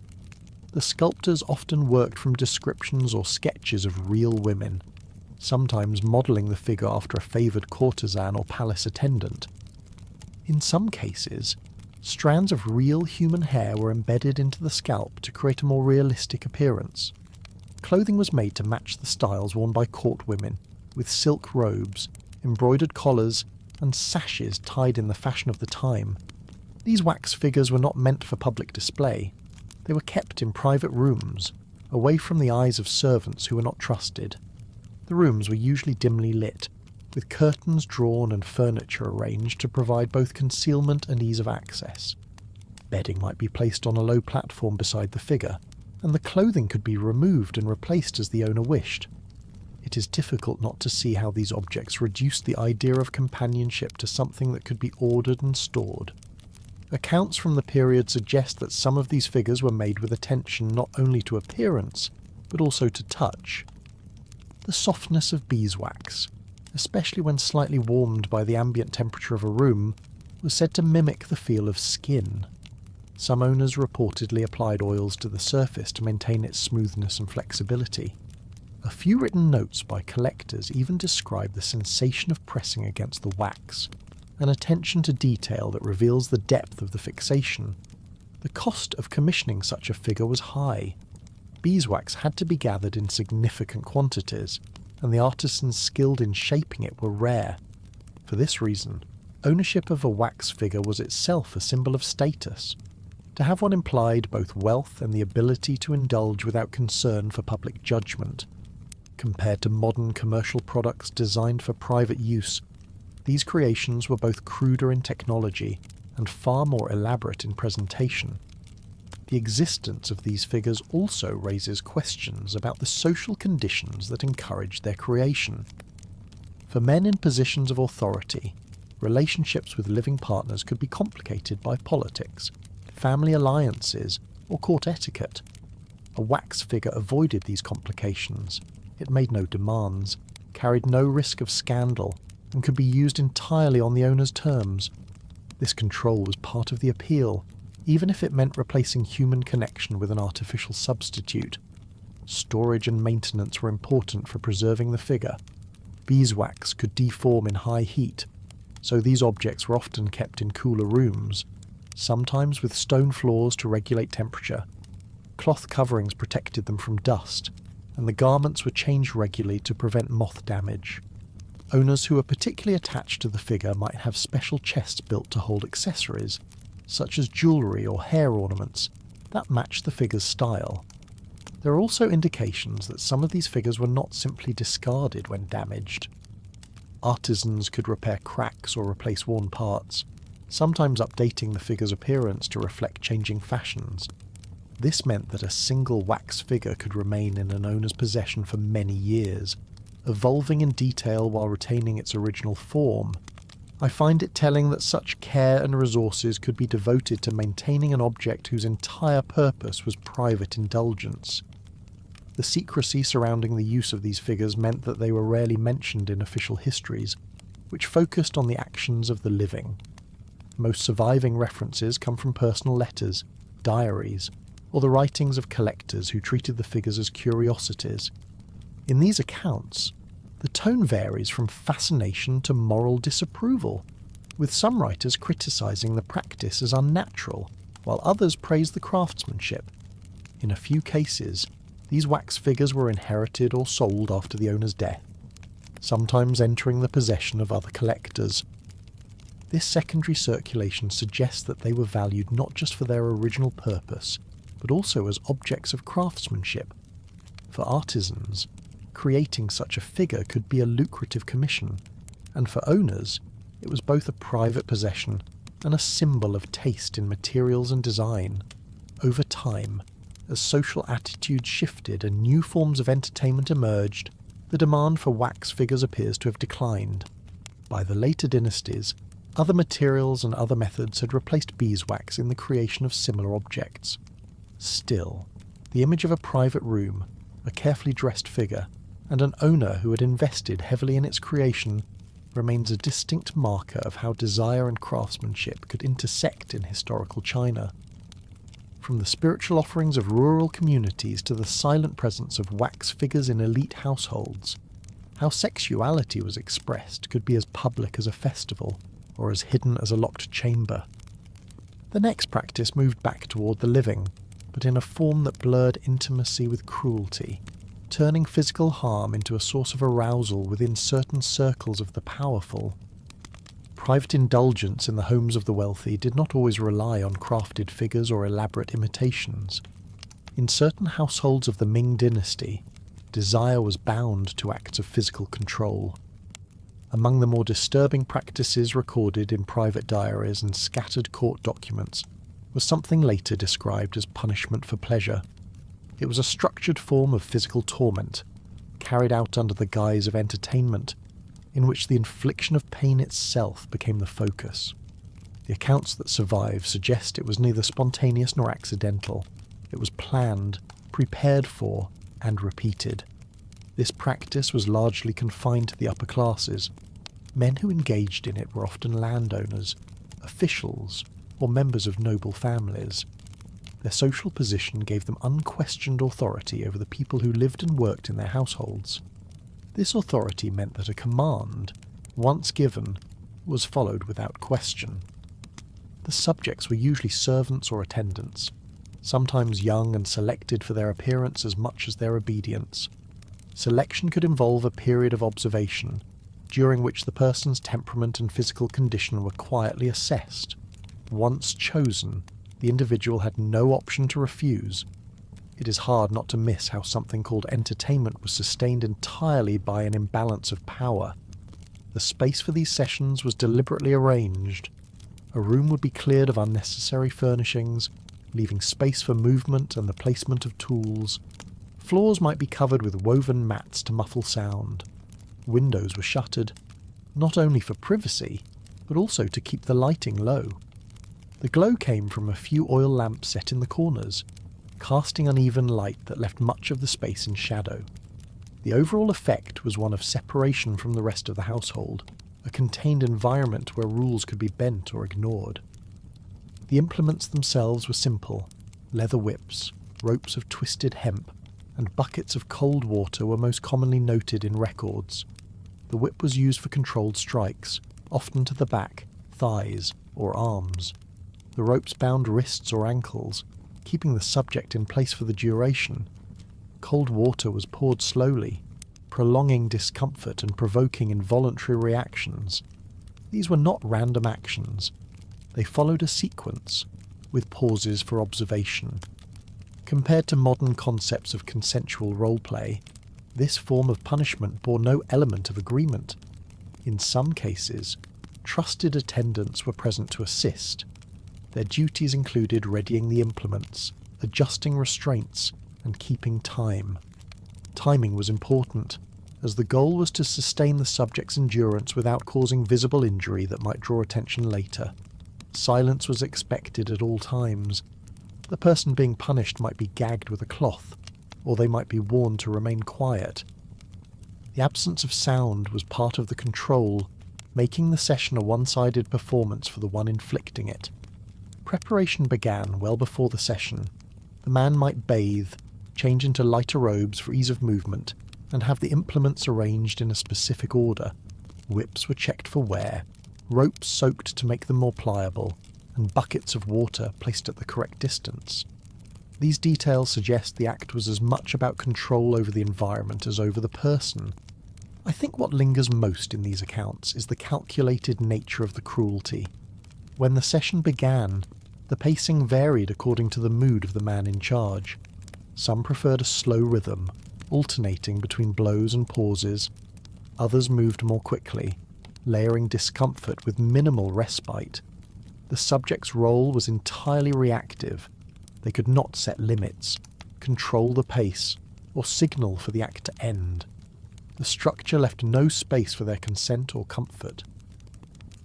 The sculptors often worked from descriptions or sketches of real women, sometimes modelling the figure after a favoured courtesan or palace attendant. In some cases, strands of real human hair were embedded into the scalp to create a more realistic appearance. Clothing was made to match the styles worn by court women, with silk robes, embroidered collars, and sashes tied in the fashion of the time. These wax figures were not meant for public display. They were kept in private rooms, away from the eyes of servants who were not trusted. The rooms were usually dimly lit, with curtains drawn and furniture arranged to provide both concealment and ease of access. Bedding might be placed on a low platform beside the figure, and the clothing could be removed and replaced as the owner wished. It is difficult not to see how these objects reduced the idea of companionship to something that could be ordered and stored. Accounts from the period suggest that some of these figures were made with attention not only to appearance, but also to touch. The softness of beeswax, especially when slightly warmed by the ambient temperature of a room, was said to mimic the feel of skin. Some owners reportedly applied oils to the surface to maintain its smoothness and flexibility. A few written notes by collectors even describe the sensation of pressing against the wax, an attention to detail that reveals the depth of the fixation. The cost of commissioning such a figure was high. Beeswax had to be gathered in significant quantities, and the artisans skilled in shaping it were rare. For this reason, ownership of a wax figure was itself a symbol of status. To have one implied both wealth and the ability to indulge without concern for public judgment. Compared to modern commercial products designed for private use, these creations were both cruder in technology and far more elaborate in presentation. The existence of these figures also raises questions about the social conditions that encouraged their creation. For men in positions of authority, relationships with living partners could be complicated by politics, family alliances, or court etiquette. A wax figure avoided these complications. It made no demands, carried no risk of scandal, and could be used entirely on the owner's terms. This control was part of the appeal, even if it meant replacing human connection with an artificial substitute. Storage and maintenance were important for preserving the figure. Beeswax could deform in high heat, so these objects were often kept in cooler rooms, sometimes with stone floors to regulate temperature. Cloth coverings protected them from dust, and the garments were changed regularly to prevent moth damage. Owners who were particularly attached to the figure might have special chests built to hold accessories, such as jewellery or hair ornaments, that matched the figure's style. There are also indications that some of these figures were not simply discarded when damaged. Artisans could repair cracks or replace worn parts, sometimes updating the figure's appearance to reflect changing fashions. This meant that a single wax figure could remain in an owner's possession for many years, evolving in detail while retaining its original form. I find it telling that such care and resources could be devoted to maintaining an object whose entire purpose was private indulgence. The secrecy surrounding the use of these figures meant that they were rarely mentioned in official histories, which focused on the actions of the living. Most surviving references come from personal letters, diaries, or the writings of collectors who treated the figures as curiosities. In these accounts, the tone varies from fascination to moral disapproval, with some writers criticising the practice as unnatural, while others praise the craftsmanship. In a few cases, these wax figures were inherited or sold after the owner's death, sometimes entering the possession of other collectors. This secondary circulation suggests that they were valued not just for their original purpose, but also as objects of craftsmanship. For artisans, creating such a figure could be a lucrative commission, and for owners, it was both a private possession and a symbol of taste in materials and design. Over time, as social attitudes shifted and new forms of entertainment emerged, the demand for wax figures appears to have declined. By the later dynasties, other materials and other methods had replaced beeswax in the creation of similar objects. Still, the image of a private room, a carefully dressed figure, and an owner who had invested heavily in its creation remains a distinct marker of how desire and craftsmanship could intersect in historical China. From the spiritual offerings of rural communities to the silent presence of wax figures in elite households, how sexuality was expressed could be as public as a festival, or as hidden as a locked chamber. The next practice moved back toward the living, but in a form that blurred intimacy with cruelty, turning physical harm into a source of arousal within certain circles of the powerful. Private indulgence in the homes of the wealthy did not always rely on crafted figures or elaborate imitations. In certain households of the Ming dynasty, desire was bound to acts of physical control. Among the more disturbing practices recorded in private diaries and scattered court documents was something later described as punishment for pleasure. It was a structured form of physical torment, carried out under the guise of entertainment, in which the infliction of pain itself became the focus. The accounts that survive suggest it was neither spontaneous nor accidental. It was planned, prepared for, and repeated. This practice was largely confined to the upper classes. Men who engaged in it were often landowners, officials, or members of noble families. Their social position gave them unquestioned authority over the people who lived and worked in their households. This authority meant that a command, once given, was followed without question. The subjects were usually servants or attendants, sometimes young and selected for their appearance as much as their obedience. Selection could involve a period of observation, during which the person's temperament and physical condition were quietly assessed. Once chosen, the individual had no option to refuse. It is hard not to miss how something called entertainment was sustained entirely by an imbalance of power. The space for these sessions was deliberately arranged. A room would be cleared of unnecessary furnishings, leaving space for movement and the placement of tools. Floors might be covered with woven mats to muffle sound. Windows were shuttered, not only for privacy, but also to keep the lighting low. The glow came from a few oil lamps set in the corners, casting uneven light that left much of the space in shadow. The overall effect was one of separation from the rest of the household, a contained environment where rules could be bent or ignored. The implements themselves were simple. Leather whips, ropes of twisted hemp, and buckets of cold water were most commonly noted in records. The whip was used for controlled strikes, often to the back, thighs, or arms. The ropes bound wrists or ankles, keeping the subject in place for the duration. Cold water was poured slowly, prolonging discomfort and provoking involuntary reactions. These were not random actions. They followed a sequence, with pauses for observation. Compared to modern concepts of consensual roleplay, this form of punishment bore no element of agreement. In some cases, trusted attendants were present to assist. Their duties included readying the implements, adjusting restraints, and keeping time. Timing was important, as the goal was to sustain the subject's endurance without causing visible injury that might draw attention later. Silence was expected at all times. The person being punished might be gagged with a cloth, or they might be warned to remain quiet. The absence of sound was part of the control, making the session a one-sided performance for the one inflicting it. Preparation began well before the session. The man might bathe, change into lighter robes for ease of movement, and have the implements arranged in a specific order. Whips were checked for wear, ropes soaked to make them more pliable, and buckets of water placed at the correct distance. These details suggest the act was as much about control over the environment as over the person. I think what lingers most in these accounts is the calculated nature of the cruelty. When the session began, the pacing varied according to the mood of the man in charge. Some preferred a slow rhythm, alternating between blows and pauses. Others moved more quickly, layering discomfort with minimal respite. The subject's role was entirely reactive. They could not set limits, control the pace, or signal for the act to end. The structure left no space for their consent or comfort.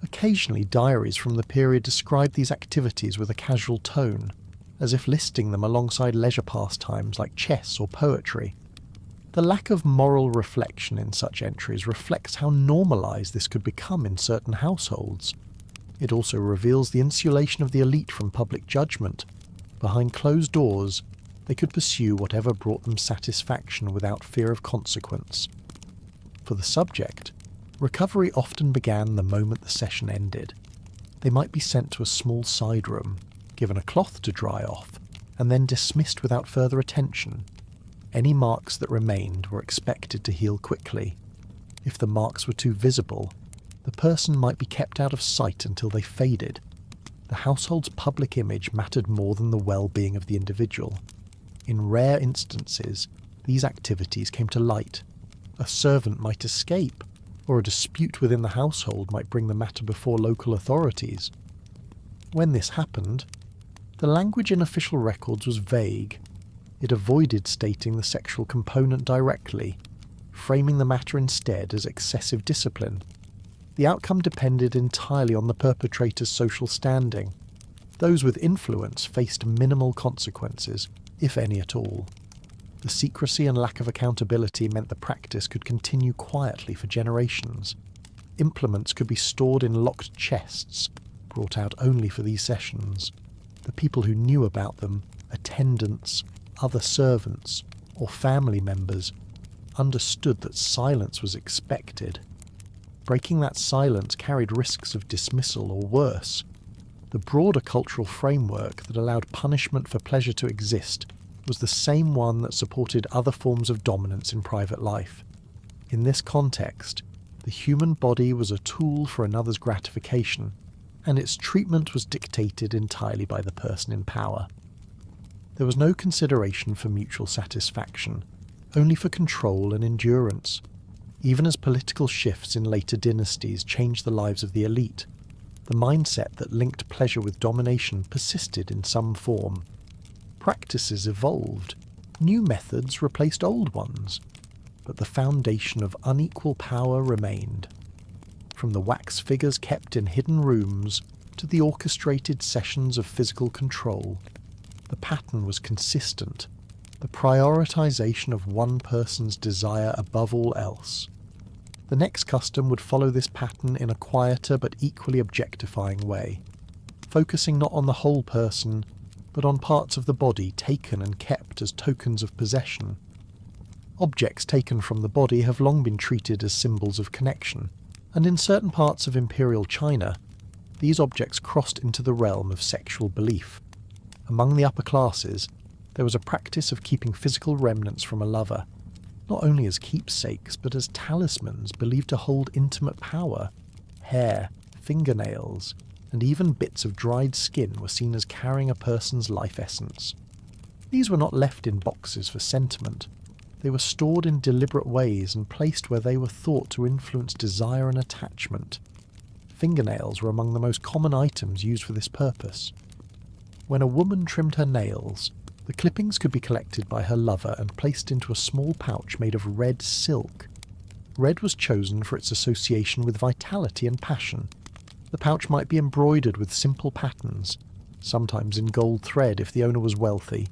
Occasionally, diaries from the period described these activities with a casual tone, as if listing them alongside leisure pastimes like chess or poetry. The lack of moral reflection in such entries reflects how normalised this could become in certain households. It also reveals the insulation of the elite from public judgment. Behind closed doors, they could pursue whatever brought them satisfaction without fear of consequence. For the subject, recovery often began the moment the session ended. They might be sent to a small side room, given a cloth to dry off, and then dismissed without further attention. Any marks that remained were expected to heal quickly. If the marks were too visible, the person might be kept out of sight until they faded. The household's public image mattered more than the well-being of the individual. In rare instances, these activities came to light. A servant might escape, or a dispute within the household might bring the matter before local authorities. When this happened, the language in official records was vague. It avoided stating the sexual component directly, framing the matter instead as excessive discipline. The outcome depended entirely on the perpetrator's social standing. Those with influence faced minimal consequences, if any at all. The secrecy and lack of accountability meant the practice could continue quietly for generations. Implements could be stored in locked chests, brought out only for these sessions. The people who knew about them, attendants, other servants, or family members, understood that silence was expected. Breaking that silence carried risks of dismissal or worse. The broader cultural framework that allowed punishment for pleasure to exist was the same one that supported other forms of dominance in private life. In this context, the human body was a tool for another's gratification, and its treatment was dictated entirely by the person in power. There was no consideration for mutual satisfaction, only for control and endurance. Even as political shifts in later dynasties changed the lives of the elite, the mindset that linked pleasure with domination persisted in some form. Practices evolved, new methods replaced old ones, but the foundation of unequal power remained. From the wax figures kept in hidden rooms to the orchestrated sessions of physical control, the pattern was consistent, the prioritization of one person's desire above all else. The next custom would follow this pattern in a quieter but equally objectifying way, focusing not on the whole person, but on parts of the body taken and kept as tokens of possession. Objects taken from the body have long been treated as symbols of connection, and in certain parts of imperial China, these objects crossed into the realm of sexual belief. Among the upper classes, there was a practice of keeping physical remnants from a lover, not only as keepsakes but as talismans believed to hold intimate power. Hair, fingernails, and even bits of dried skin were seen as carrying a person's life essence. These were not left in boxes for sentiment. They were stored in deliberate ways and placed where they were thought to influence desire and attachment. Fingernails were among the most common items used for this purpose. When a woman trimmed her nails, the clippings could be collected by her lover and placed into a small pouch made of red silk. Red was chosen for its association with vitality and passion. The pouch might be embroidered with simple patterns, sometimes in gold thread if the owner was wealthy.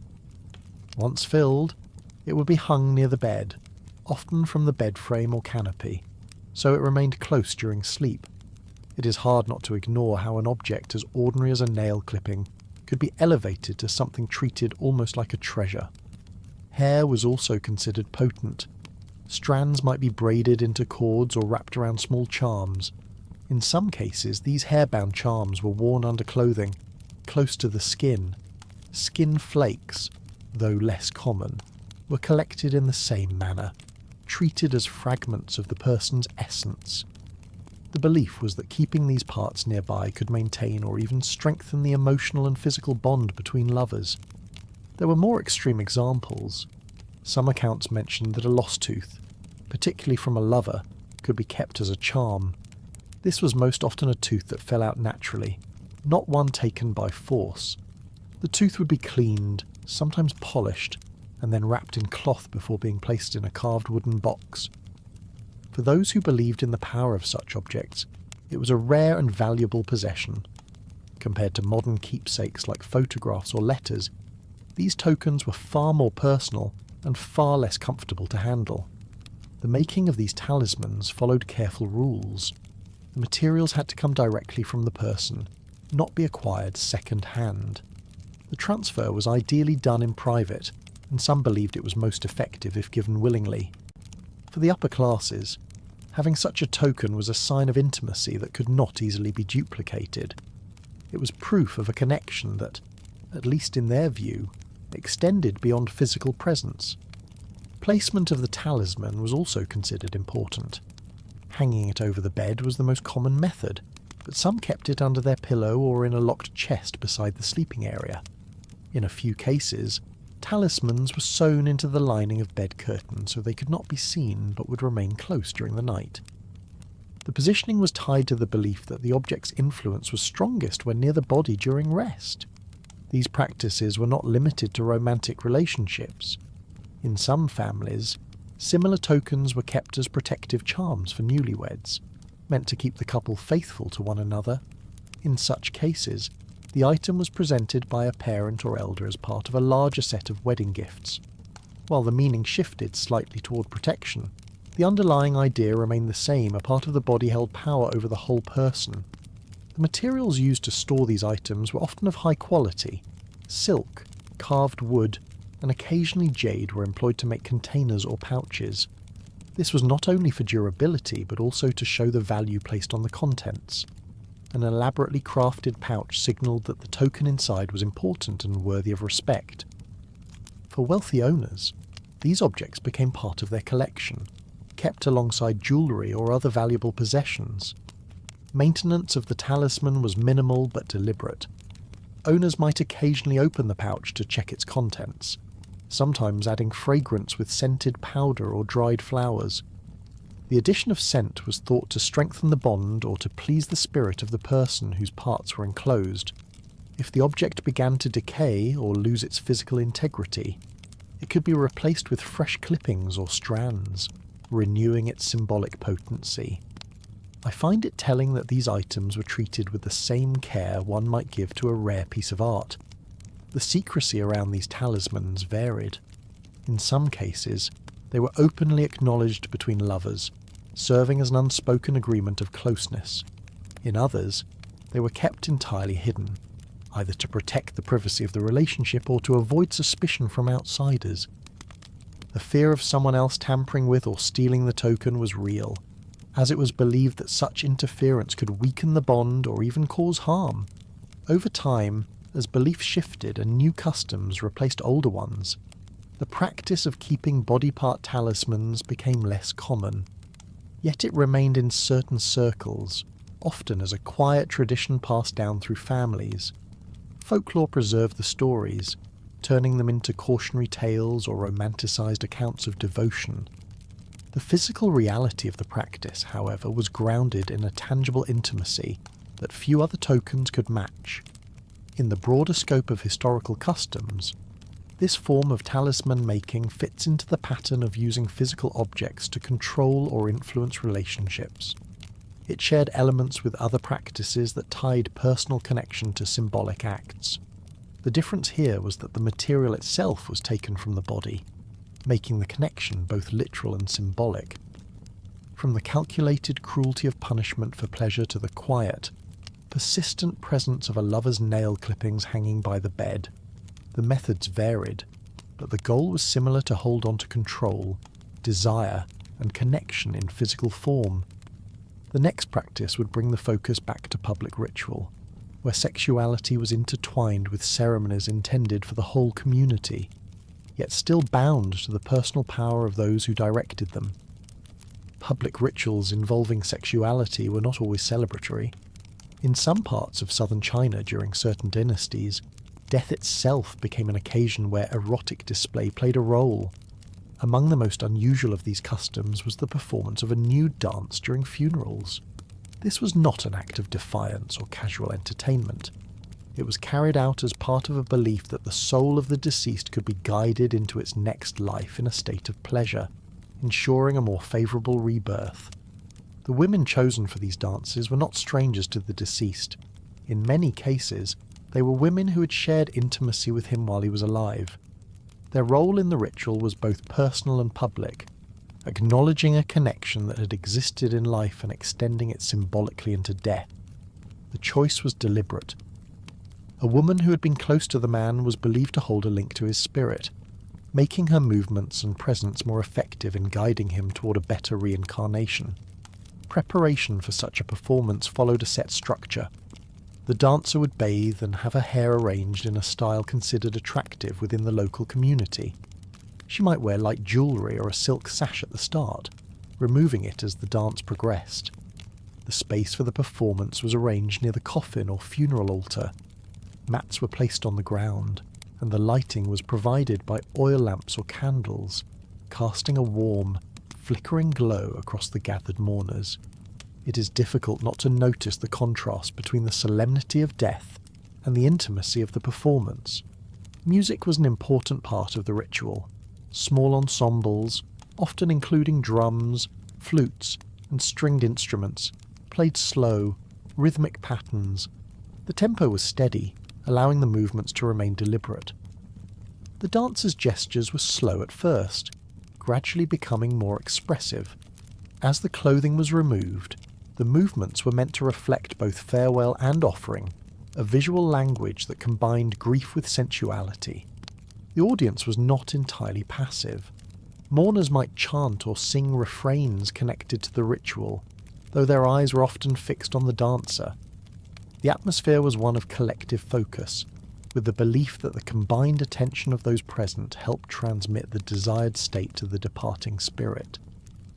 Once filled, it would be hung near the bed, often from the bed frame or canopy, so it remained close during sleep. It is hard not to ignore how an object as ordinary as a nail clipping could be elevated to something treated almost like a treasure. Hair was also considered potent. Strands might be braided into cords or wrapped around small charms. In some cases, these hair-bound charms were worn under clothing, close to the skin. Skin flakes, though less common, were collected in the same manner, treated as fragments of the person's essence. The belief was that keeping these parts nearby could maintain or even strengthen the emotional and physical bond between lovers. There were more extreme examples. Some accounts mentioned that a lost tooth, particularly from a lover, could be kept as a charm. This was most often a tooth that fell out naturally, not one taken by force. The tooth would be cleaned, sometimes polished, and then wrapped in cloth before being placed in a carved wooden box. For those who believed in the power of such objects, it was a rare and valuable possession. Compared to modern keepsakes like photographs or letters, these tokens were far more personal and far less comfortable to handle. The making of these talismans followed careful rules. The materials had to come directly from the person, not be acquired second-hand. The transfer was ideally done in private, and some believed it was most effective if given willingly. For the upper classes, having such a token was a sign of intimacy that could not easily be duplicated. It was proof of a connection that, at least in their view, extended beyond physical presence. Placement of the talisman was also considered important. Hanging it over the bed was the most common method, but some kept it under their pillow or in a locked chest beside the sleeping area. In a few cases, talismans were sewn into the lining of bed curtains so they could not be seen but would remain close during the night. The positioning was tied to the belief that the object's influence was strongest when near the body during rest. These practices were not limited to romantic relationships. In some families, similar tokens were kept as protective charms for newlyweds, meant to keep the couple faithful to one another. In such cases, the item was presented by a parent or elder as part of a larger set of wedding gifts. While the meaning shifted slightly toward protection, the underlying idea remained the same. A part of the body held power over the whole person. The materials used to store these items were often of high quality. Silk, carved wood, and occasionally jade were employed to make containers or pouches. This was not only for durability, but also to show the value placed on the contents. An elaborately crafted pouch signalled that the token inside was important and worthy of respect. For wealthy owners, these objects became part of their collection, kept alongside jewellery or other valuable possessions. Maintenance of the talisman was minimal but deliberate. Owners might occasionally open the pouch to check its contents, sometimes adding fragrance with scented powder or dried flowers. The addition of scent was thought to strengthen the bond or to please the spirit of the person whose parts were enclosed. If the object began to decay or lose its physical integrity, it could be replaced with fresh clippings or strands, renewing its symbolic potency. I find it telling that these items were treated with the same care one might give to a rare piece of art. The secrecy around these talismans varied. In some cases, they were openly acknowledged between lovers, serving as an unspoken agreement of closeness. In others, they were kept entirely hidden, either to protect the privacy of the relationship or to avoid suspicion from outsiders. The fear of someone else tampering with or stealing the token was real, as it was believed that such interference could weaken the bond or even cause harm. Over time, as beliefs shifted and new customs replaced older ones, the practice of keeping body part talismans became less common. Yet it remained in certain circles, often as a quiet tradition passed down through families. Folklore preserved the stories, turning them into cautionary tales or romanticised accounts of devotion. The physical reality of the practice, however, was grounded in a tangible intimacy that few other tokens could match. In the broader scope of historical customs, this form of talisman making fits into the pattern of using physical objects to control or influence relationships. It shared elements with other practices that tied personal connection to symbolic acts. The difference here was that the material itself was taken from the body, making the connection both literal and symbolic. From the calculated cruelty of punishment for pleasure to the quiet, persistent presence of a lover's nail clippings hanging by the bed, the methods varied, but the goal was similar: to hold on to control, desire, and connection in physical form. The next practice would bring the focus back to public ritual, where sexuality was intertwined with ceremonies intended for the whole community, yet still bound to the personal power of those who directed them. Public rituals involving sexuality were not always celebratory. In some parts of southern China during certain dynasties, death itself became an occasion where erotic display played a role. Among the most unusual of these customs was the performance of a nude dance during funerals. This was not an act of defiance or casual entertainment. It was carried out as part of a belief that the soul of the deceased could be guided into its next life in a state of pleasure, ensuring a more favourable rebirth. The women chosen for these dances were not strangers to the deceased. In many cases, they were women who had shared intimacy with him while he was alive. Their role in the ritual was both personal and public, acknowledging a connection that had existed in life and extending it symbolically into death. The choice was deliberate. A woman who had been close to the man was believed to hold a link to his spirit, making her movements and presence more effective in guiding him toward a better reincarnation. Preparation for such a performance followed a set structure. The dancer would bathe and have her hair arranged in a style considered attractive within the local community. She might wear light jewellery or a silk sash at the start, removing it as the dance progressed. The space for the performance was arranged near the coffin or funeral altar. Mats were placed on the ground, and the lighting was provided by oil lamps or candles, casting a warm, flickering glow across the gathered mourners. It is difficult not to notice the contrast between the solemnity of death and the intimacy of the performance. Music was an important part of the ritual. Small ensembles, often including drums, flutes, and stringed instruments, played slow, rhythmic patterns. The tempo was steady, allowing the movements to remain deliberate. The dancers' gestures were slow at first, gradually becoming more expressive. As the clothing was removed, the movements were meant to reflect both farewell and offering, a visual language that combined grief with sensuality. The audience was not entirely passive. Mourners might chant or sing refrains connected to the ritual, though their eyes were often fixed on the dancer. The atmosphere was one of collective focus, with the belief that the combined attention of those present helped transmit the desired state to the departing spirit.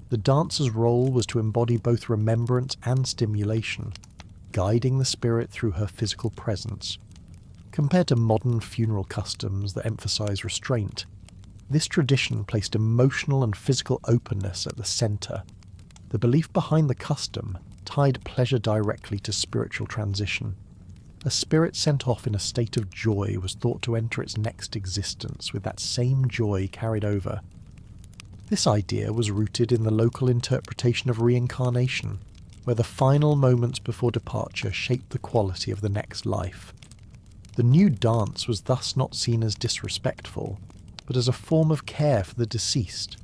The dancer's role was to embody both remembrance and stimulation, guiding the spirit through her physical presence. Compared to modern funeral customs that emphasize restraint, this tradition placed emotional and physical openness at the center. The belief behind the custom tied pleasure directly to spiritual transition. A spirit sent off in a state of joy was thought to enter its next existence with that same joy carried over. This idea was rooted in the local interpretation of reincarnation, where the final moments before departure shaped the quality of the next life. The nude dance was thus not seen as disrespectful, but as a form of care for the deceased.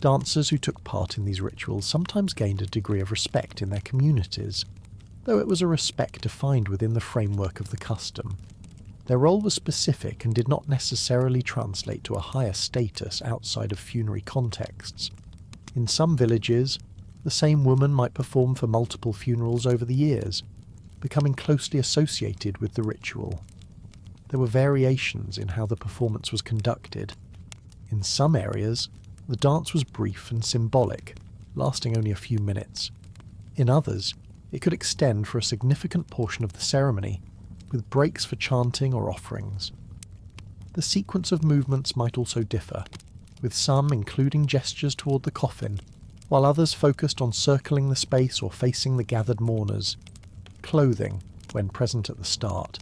Dancers who took part in these rituals sometimes gained a degree of respect in their communities, though it was a respect defined within the framework of the custom. Their role was specific and did not necessarily translate to a higher status outside of funerary contexts. In some villages, the same woman might perform for multiple funerals over the years, becoming closely associated with the ritual. there were variations in how the performance was conducted. In some areas, the dance was brief and symbolic, lasting only a few minutes. In others, it could extend for a significant portion of the ceremony, with breaks for chanting or offerings. The sequence of movements might also differ, with some including gestures toward the coffin, while others focused on circling the space or facing the gathered mourners. Clothing, when present at the start,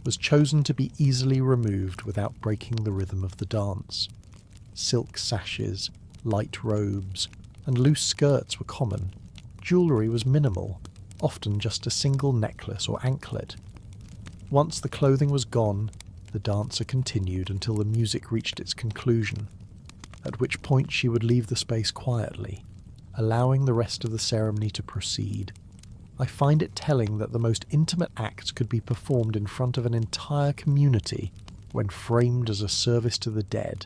was chosen to be easily removed without breaking the rhythm of the dance. Silk sashes, light robes, and loose skirts were common. Jewellery was minimal, often just a single necklace or anklet. Once the clothing was gone, the dancer continued until the music reached its conclusion, at which point she would leave the space quietly, allowing the rest of the ceremony to proceed. I find it telling that the most intimate acts could be performed in front of an entire community when framed as a service to the dead.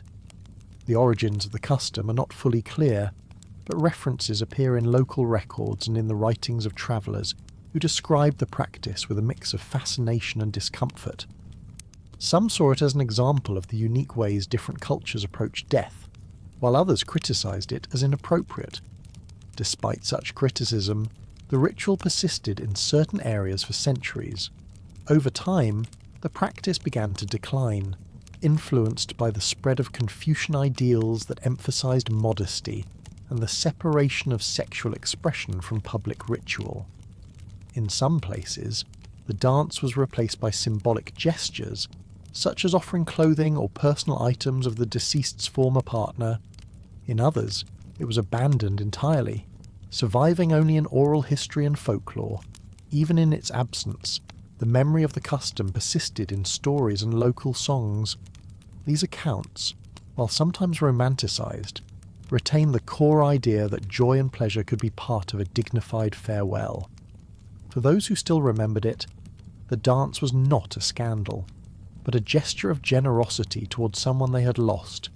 The origins of the custom are not fully clear, but references appear in local records and in the writings of travellers who described the practice with a mix of fascination and discomfort. Some saw it as an example of the unique ways different cultures approached death, while others criticised it as inappropriate. Despite such criticism, the ritual persisted in certain areas for centuries. Over time, the practice began to decline, influenced by the spread of Confucian ideals that emphasised modesty and the separation of sexual expression from public ritual. In some places, the dance was replaced by symbolic gestures, such as offering clothing or personal items of the deceased's former partner. In others, it was abandoned entirely, surviving only in oral history and folklore. Even in its absence, the memory of the custom persisted in stories and local songs. These accounts, while sometimes romanticised, retain the core idea that joy and pleasure could be part of a dignified farewell. For those who still remembered it, the dance was not a scandal, but a gesture of generosity towards someone they had lost.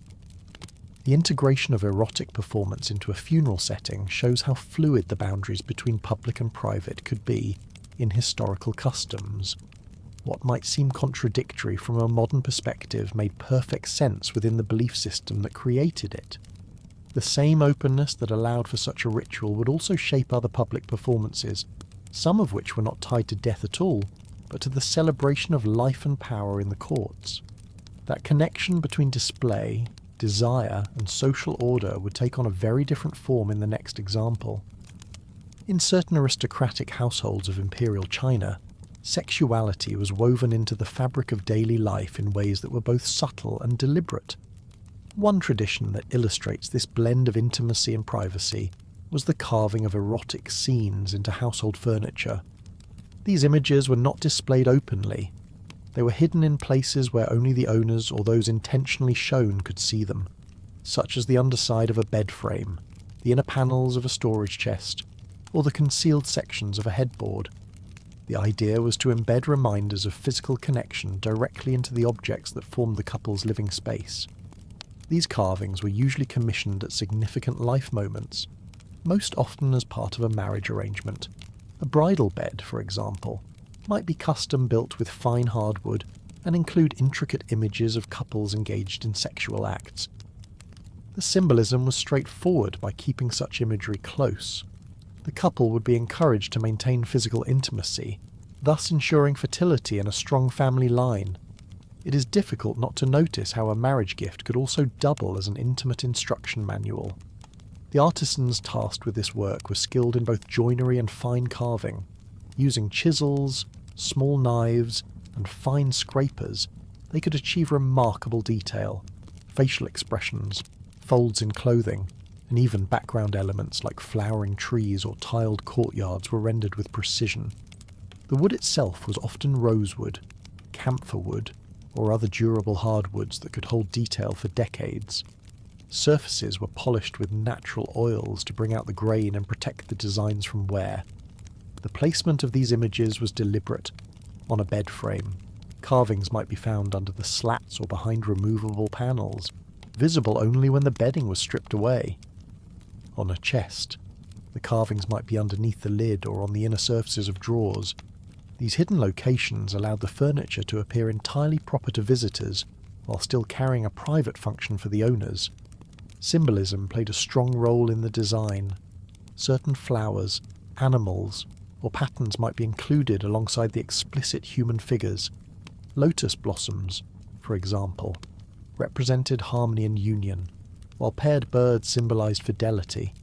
The integration of erotic performance into a funeral setting shows how fluid the boundaries between public and private could be in historical customs. What might seem contradictory from a modern perspective made perfect sense within the belief system that created it. The same openness that allowed for such a ritual would also shape other public performances, some of which were not tied to death at all, but to the celebration of life and power in the courts. That connection between display, desire, and social order would take on a very different form in the next example. In certain aristocratic households of imperial China, sexuality was woven into the fabric of daily life in ways that were both subtle and deliberate. One tradition that illustrates this blend of intimacy and privacy was the carving of erotic scenes into household furniture. These images were not displayed openly. They were hidden in places where only the owners or those intentionally shown could see them, such as the underside of a bed frame, the inner panels of a storage chest, or the concealed sections of a headboard. The idea was to embed reminders of physical connection directly into the objects that formed the couple's living space. These carvings were usually commissioned at significant life moments, most often as part of a marriage arrangement. A bridal bed, for example, might be custom built with fine hardwood and include intricate images of couples engaged in sexual acts. The symbolism was straightforward by keeping such imagery close. The couple would be encouraged to maintain physical intimacy, thus ensuring fertility and a strong family line. It is difficult not to notice how a marriage gift could also double as an intimate instruction manual. The artisans tasked with this work were skilled in both joinery and fine carving. Using chisels, small knives, and fine scrapers, they could achieve remarkable detail. Facial expressions, folds in clothing, and even background elements like flowering trees or tiled courtyards were rendered with precision. The wood itself was often rosewood, camphor wood, or other durable hardwoods that could hold detail for decades. Surfaces were polished with natural oils to bring out the grain and protect the designs from wear. The placement of these images was deliberate. On a bed frame, carvings might be found under the slats or behind removable panels, visible only when the bedding was stripped away. On a chest, the carvings might be underneath the lid or on the inner surfaces of drawers. These hidden locations allowed the furniture to appear entirely proper to visitors while still carrying a private function for the owners. Symbolism played a strong role in the design. Certain flowers, animals, or patterns might be included alongside the explicit human figures. Lotus blossoms, for example, represented harmony and union, while paired birds symbolized fidelity.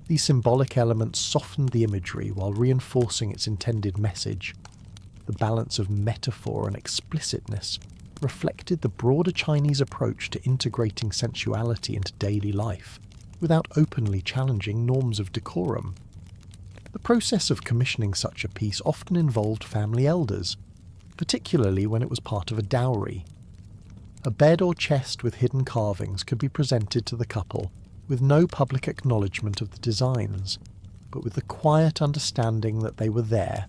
These symbolic elements softened the imagery while reinforcing its intended message. The balance of metaphor and explicitness reflected the broader Chinese approach to integrating sensuality into daily life, without openly challenging norms of decorum. The process of commissioning such a piece often involved family elders, particularly when it was part of a dowry. A bed or chest with hidden carvings could be presented to the couple with no public acknowledgement of the designs, but with the quiet understanding that they were there.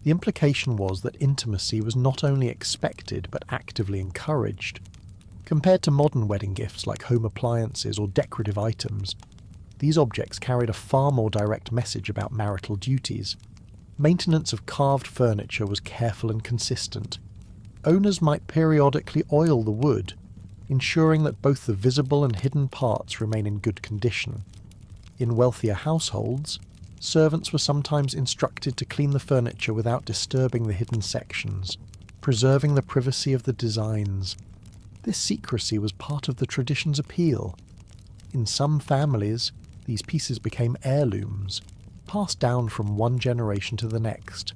The implication was that intimacy was not only expected but actively encouraged. Compared to modern wedding gifts like home appliances or decorative items, these objects carried a far more direct message about marital duties. Maintenance of carved furniture was careful and consistent. Owners might periodically oil the wood, ensuring that both the visible and hidden parts remain in good condition. In wealthier households, servants were sometimes instructed to clean the furniture without disturbing the hidden sections, preserving the privacy of the designs. This secrecy was part of the tradition's appeal. In some families, these pieces became heirlooms, passed down from one generation to the next.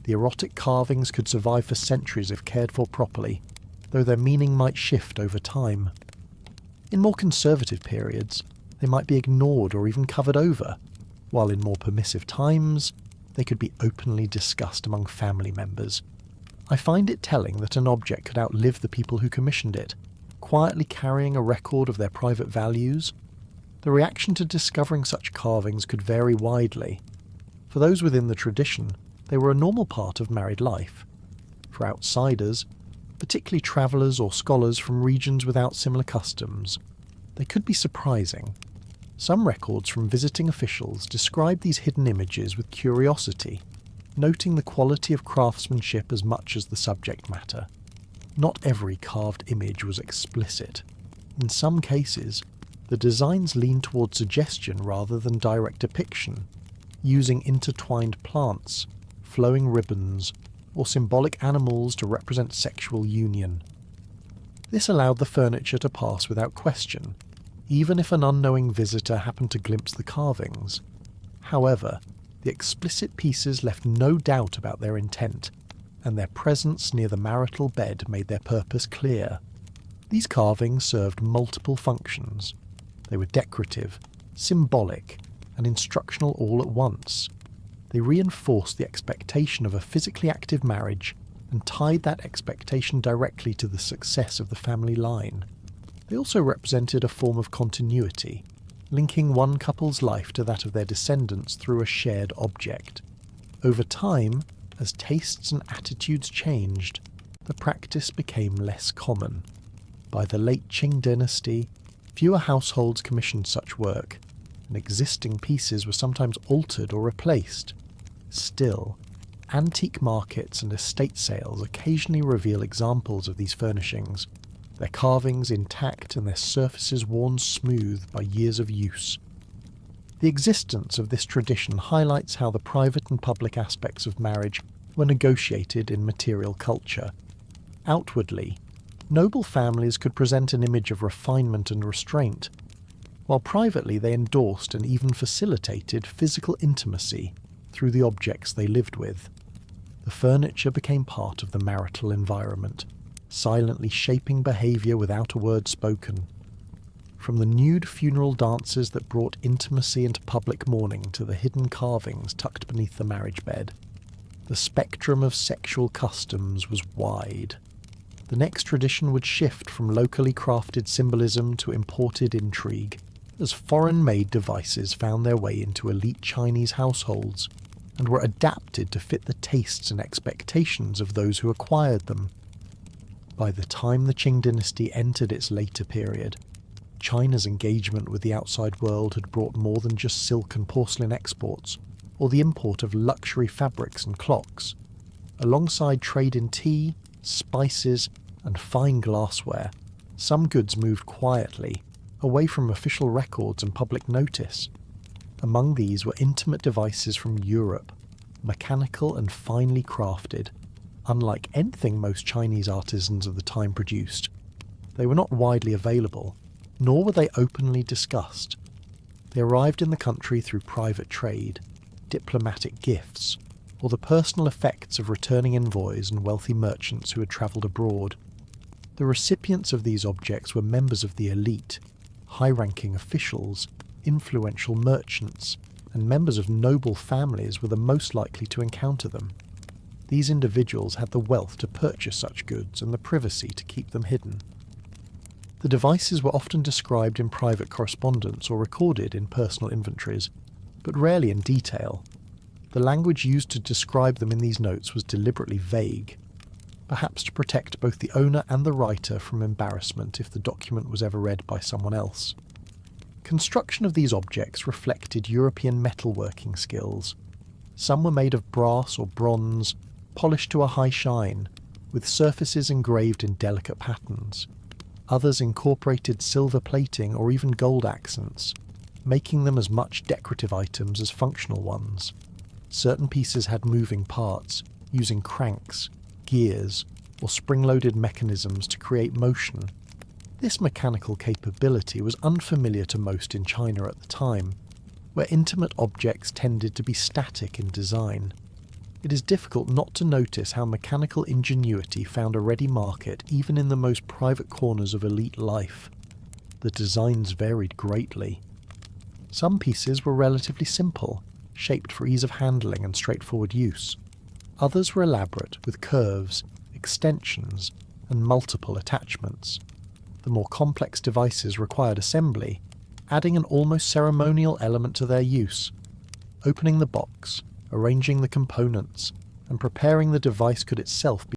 The erotic carvings could survive for centuries if cared for properly, though their meaning might shift over time. In more conservative periods, they might be ignored or even covered over, while in more permissive times, they could be openly discussed among family members. I find it telling that an object could outlive the people who commissioned it, quietly carrying a record of their private values. The reaction to discovering such carvings could vary widely. For those within the tradition, they were a normal part of married life. For outsiders, particularly travellers or scholars from regions without similar customs, they could be surprising. Some records from visiting officials describe these hidden images with curiosity, noting the quality of craftsmanship as much as the subject matter. Not every carved image was explicit. In some cases, the designs leaned toward suggestion rather than direct depiction, using intertwined plants, flowing ribbons, or symbolic animals to represent sexual union. This allowed the furniture to pass without question, even if an unknowing visitor happened to glimpse the carvings. However, the explicit pieces left no doubt about their intent, and their presence near the marital bed made their purpose clear. These carvings served multiple functions. They were decorative, symbolic, and instructional all at once. They reinforced the expectation of a physically active marriage and tied that expectation directly to the success of the family line. They also represented a form of continuity, linking one couple's life to that of their descendants through a shared object. Over time, as tastes and attitudes changed, the practice became less common. By the late Qing dynasty, fewer households commissioned such work, and existing pieces were sometimes altered or replaced. Still, antique markets and estate sales occasionally reveal examples of these furnishings, their carvings intact and their surfaces worn smooth by years of use. The existence of this tradition highlights how the private and public aspects of marriage were negotiated in material culture. Outwardly, noble families could present an image of refinement and restraint, while privately they endorsed and even facilitated physical intimacy through the objects they lived with. The furniture became part of the marital environment, silently shaping behaviour without a word spoken. From the nude funeral dances that brought intimacy into public mourning to the hidden carvings tucked beneath the marriage bed, the spectrum of sexual customs was wide. The next tradition would shift from locally crafted symbolism to imported intrigue, as foreign-made devices found their way into elite Chinese households and were adapted to fit the tastes and expectations of those who acquired them. By the time the Qing dynasty entered its later period, China's engagement with the outside world had brought more than just silk and porcelain exports, or the import of luxury fabrics and clocks. Alongside trade in tea, spices, and fine glassware, some goods moved quietly, away from official records and public notice. Among these were intimate devices from Europe, mechanical and finely crafted, unlike anything most Chinese artisans of the time produced. They were not widely available, nor were they openly discussed. They arrived in the country through private trade, diplomatic gifts, or the personal effects of returning envoys and wealthy merchants who had travelled abroad. The recipients of these objects were members of the elite, high-ranking officials, influential merchants, and members of noble families were the most likely to encounter them. These individuals had the wealth to purchase such goods and the privacy to keep them hidden. The devices were often described in private correspondence or recorded in personal inventories, but rarely in detail. The language used to describe them in these notes was deliberately vague, perhaps to protect both the owner and the writer from embarrassment if the document was ever read by someone else. Construction of these objects reflected European metalworking skills. Some were made of brass or bronze, polished to a high shine, with surfaces engraved in delicate patterns. Others incorporated silver plating or even gold accents, making them as much decorative items as functional ones. Certain pieces had moving parts, using cranks, gears, or spring-loaded mechanisms to create motion. This mechanical capability was unfamiliar to most in China at the time, where intimate objects tended to be static in design. It is difficult not to notice how mechanical ingenuity found a ready market even in the most private corners of elite life. The designs varied greatly. Some pieces were relatively simple, shaped for ease of handling and straightforward use. Others were elaborate, with curves, extensions, and multiple attachments. The more complex devices required assembly, adding an almost ceremonial element to their use. Opening the box, arranging the components, and preparing the device could itself be